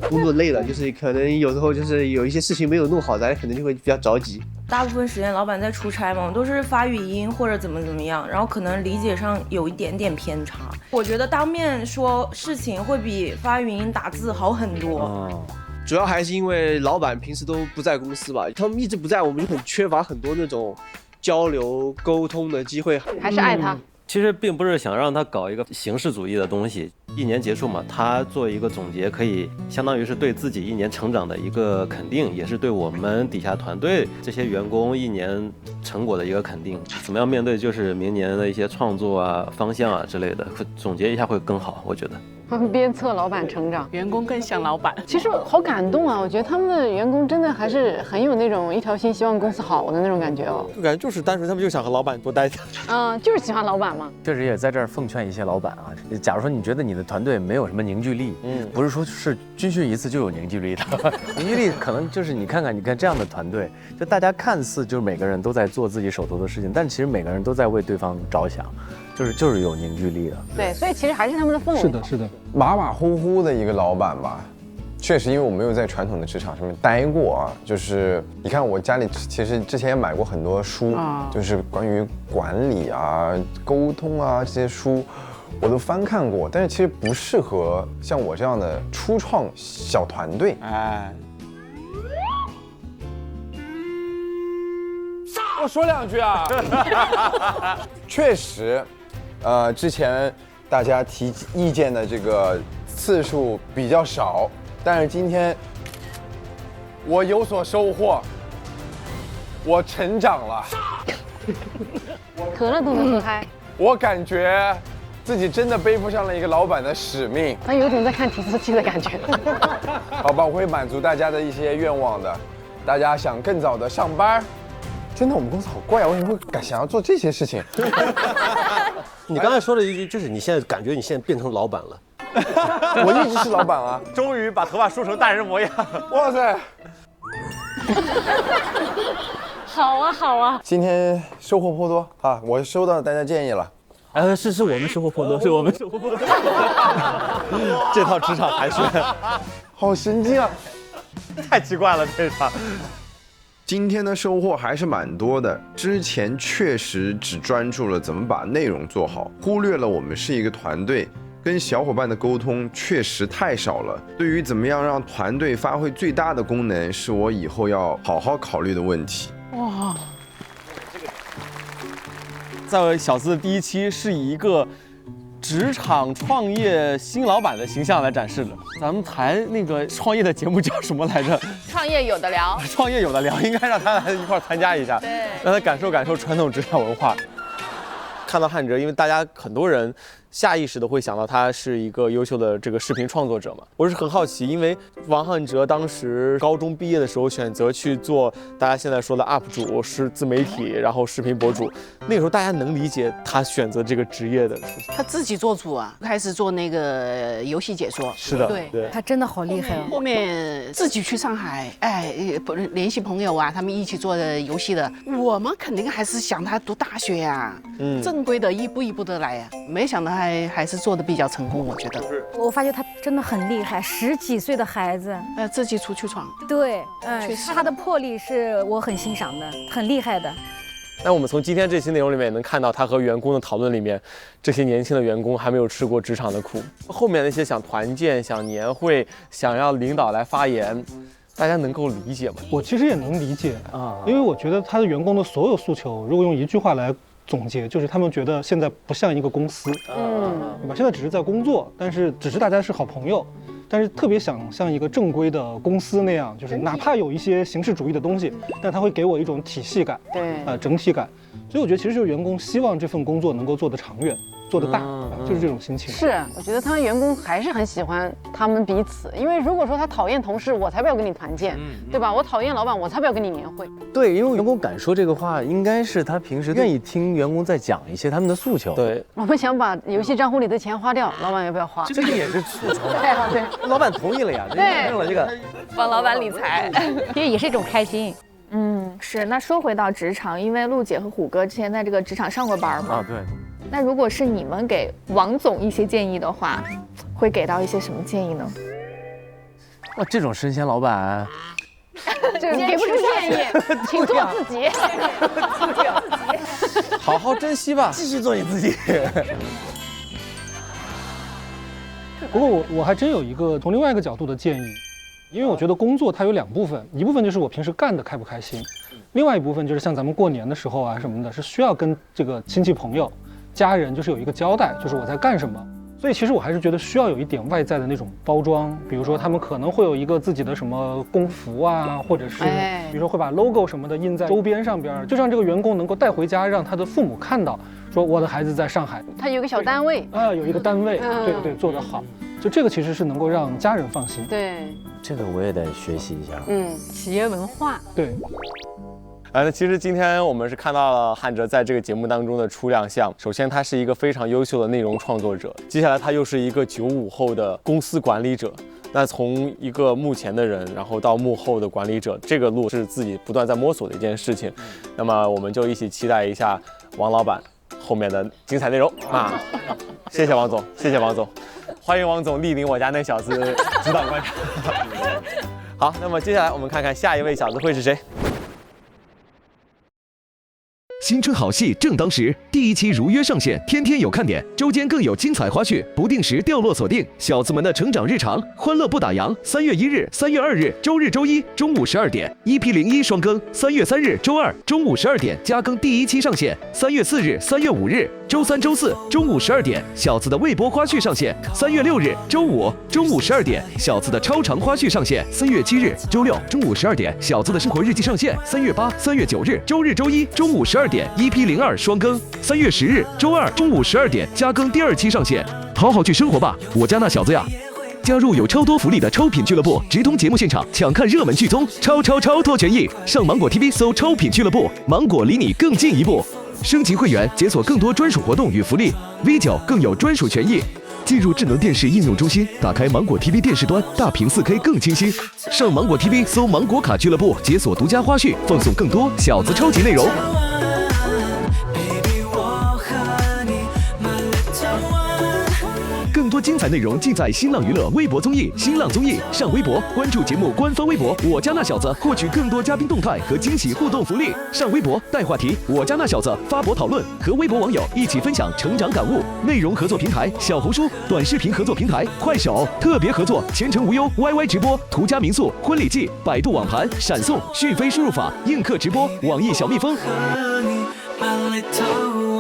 工作累了，就是可能有时候就是有一些事情没有弄好，咱可能就会比较着急。大部分时间老板在出差嘛，我们都是发语音或者怎么样，然后可能理解上有一点点偏差。我觉得当面说事情会比发语音打字好很多。主要还是因为老板平时都不在公司吧，他们一直不在，我们就很缺乏很多那种交流沟通的机会。还是爱他。其实并不是想让他搞一个形式主义的东西，1年结束嘛，他做一个总结，可以相当于是对自己1年成长的一个肯定，也是对我们底下团队这些员工1年成果的一个肯定。怎么样面对就是明年的一些创作啊、方向啊之类的，总结一下会更好，我觉得。鞭策老板成长，员工更像老板。其实好感动啊！我觉得他们的员工真的还是很有那种一条心，希望公司好的那种感觉哦。就感觉就是单纯他们就想和老板多待着。就是喜欢老板嘛。确实也在这儿奉劝一些老板啊，假如说你觉得你的团队没有什么凝聚力，不是说是军训一次就有凝聚力的，凝聚力可能就是你看这样的团队，就大家看似就是每个人都在做自己手头的事情，但其实每个人都在为对方着想。就是有凝聚力的，对，所以其实还是他们的氛围。是的，是的，马马虎虎的一个老板吧，确实，因为我没有在传统的职场上面待过啊，就是你看我家里其实之前也买过很多书，就是关于管理啊、沟通啊这些书，我都翻看过，但是其实不适合像我这样的初创小团队。哎，我说2句啊，确实。之前大家提意见的这个次数比较少，但是今天我有所收获，我成长了。可乐都能喝开。我感觉自己真的背负上了一个老板的使命。他有种在看提词器的感觉。好吧，我会满足大家的一些愿望的。大家想更早的上班，真的我们公司好怪啊，为什么会想要做这些事情？你刚才说了一句，就是你现在感觉你现在变成老板了。我一直是老板啊，终于把头发梳成大人模样。哇塞！好啊，好啊。今天收获颇多啊，我收到大家建议了。是我们收获颇多，是我们收获颇多。这套职场寒暄，好神经啊！太奇怪了这场。今天的收获还是蛮多的，之前确实只专注了怎么把内容做好，忽略了我们是一个团队，跟小伙伴的沟通确实太少了。对于怎么样让团队发挥最大的功能，是我以后要好好考虑的问题。哇，在小资的第一期是以一个职场创业新老板的形象来展示的。咱们台那个创业的节目叫什么来着？创业有的聊。创业有的聊，应该让他来一块参加一下，对，让他感受感受传统职场文化。看到汉哲，因为大家很多人下意识的会想到他是一个优秀的这个视频创作者嘛。我是很好奇，因为王汉哲当时高中毕业的时候选择去做大家现在说的 UP 主，是自媒体，然后视频博主。那个时候大家能理解他选择这个职业的。他自己做主啊，开始做那个游戏解说。是的，对，他真的好厉害哦。后面自己去上海，不联系朋友啊，他们一起做的游戏的。我们肯定还是想他读大学呀，正规的一步一步的来呀。没想到还是做的比较成功，我觉得。我发现他真的很厉害，10几岁的孩子，自己出去闯。对，他的魄力是我很欣赏的，很厉害的。那我们从今天这期内容里面也能看到，他和员工的讨论里面，这些年轻的员工还没有吃过职场的苦。后面那些想团建、想年会、想要领导来发言，大家能够理解吗？我其实也能理解啊，因为我觉得他的员工的所有诉求，如果用一句话来总结，就是他们觉得现在不像一个公司，对吧？现在只是在工作，但是只是大家是好朋友，但是特别想像一个正规的公司那样，就是哪怕有一些形式主义的东西，但它会给我一种体系感，对，整体感。所以我觉得其实就是员工希望这份工作能够做得长远，做得大，就是这种心情。是，我觉得他们员工还是很喜欢他们彼此，因为如果说他讨厌同事，我才不要跟你团建，对吧？我讨厌老板，我才不要跟你年会。对，因为员工敢说这个话，应该是他平时愿意听员工在讲一些他们的诉求。对，我们想把游戏账户里的钱花掉，老板要不要花？这个也是诉求。对，老板同意了呀，对，用了这个，帮老板理财，也是一种开心。是。那说回到职场，因为陆姐和虎哥之前在这个职场上过班嘛，对。那如果是你们给王总一些建议的话，会给到一些什么建议呢？哇，这种神仙老板，这个给不出建议，请做自己，好好珍惜吧，继续做你自己。不过我还真有一个从另外一个角度的建议，因为我觉得工作它有2部分，一部分就是我平时干的开不开心，另外一部分就是像咱们过年的时候啊什么的，是需要跟这个亲戚朋友、家人就是有一个交代，就是我在干什么。所以其实我还是觉得需要有一点外在的那种包装，比如说他们可能会有一个自己的什么工服啊，或者是比如说会把 logo 什么的印在周边上边，就让这个员工能够带回家，让他的父母看到，说我的孩子在上海，他有个小单位啊，有一个单位，对，做得好，就这个其实是能够让家人放心。对，这个我也得学习一下。企业文化。对。那其实今天我们是看到了汉哲在这个节目当中的初亮相。首先，他是一个非常优秀的内容创作者，接下来他又是一个95后的公司管理者。那从一个幕前的人，然后到幕后的管理者，这个路是自己不断在摸索的一件事情。那么我们就一起期待一下王老板后面的精彩内容啊！谢谢王总，谢谢王总，欢迎王总莅临我家那小子指导观察。好，那么接下来我们看看下一位小子会是谁。新春好戏正当时，第1期如约上线，天天有看点，周间更有精彩花絮，不定时掉落锁定，小子们的成长日常，欢乐不打烊。3月1日、3月2日周日、周一中午12点，EP01双更；3月3日周二中午12点加更第1期上线；3月4日、3月5日周3、周4中午12点，小子的未播花絮上线；3月6日周5中午12点，小子的超长花絮上线；4月7日周6中午12点，小子的生活日记上线；3月8、3月9日周日、周一中午12点，EP02双更；3月10日周二中午12点加更第2期上线。好好去生活吧，我家那小子呀！加入有超多福利的超品俱乐部，直通节目现场，抢看热门剧综，超多权益！上芒果 TV 搜超品俱乐部，芒果离你更近一步。升级会员，解锁更多专属活动与福利 ，V9更有专属权益。进入智能电视应用中心，打开芒果 TV 电视端，大屏4K 更清晰。上芒果 TV 搜芒果卡俱乐部，解锁独家花絮，放送更多小子超级内容。更多精彩内容尽在新浪娱乐微博综艺、新浪综艺。上微博关注节目官方微博我家那小子，获取更多嘉宾动态和惊喜互动福利。上微博带话题我家那小子发博讨论，和微博网友一起分享成长感悟。内容合作平台小红书，短视频合作平台快手，特别合作前程无忧 YY 直播、途家民宿、婚礼季、百度网盘、闪送、讯飞输入法、映客直播、网易小蜜蜂。和你 My little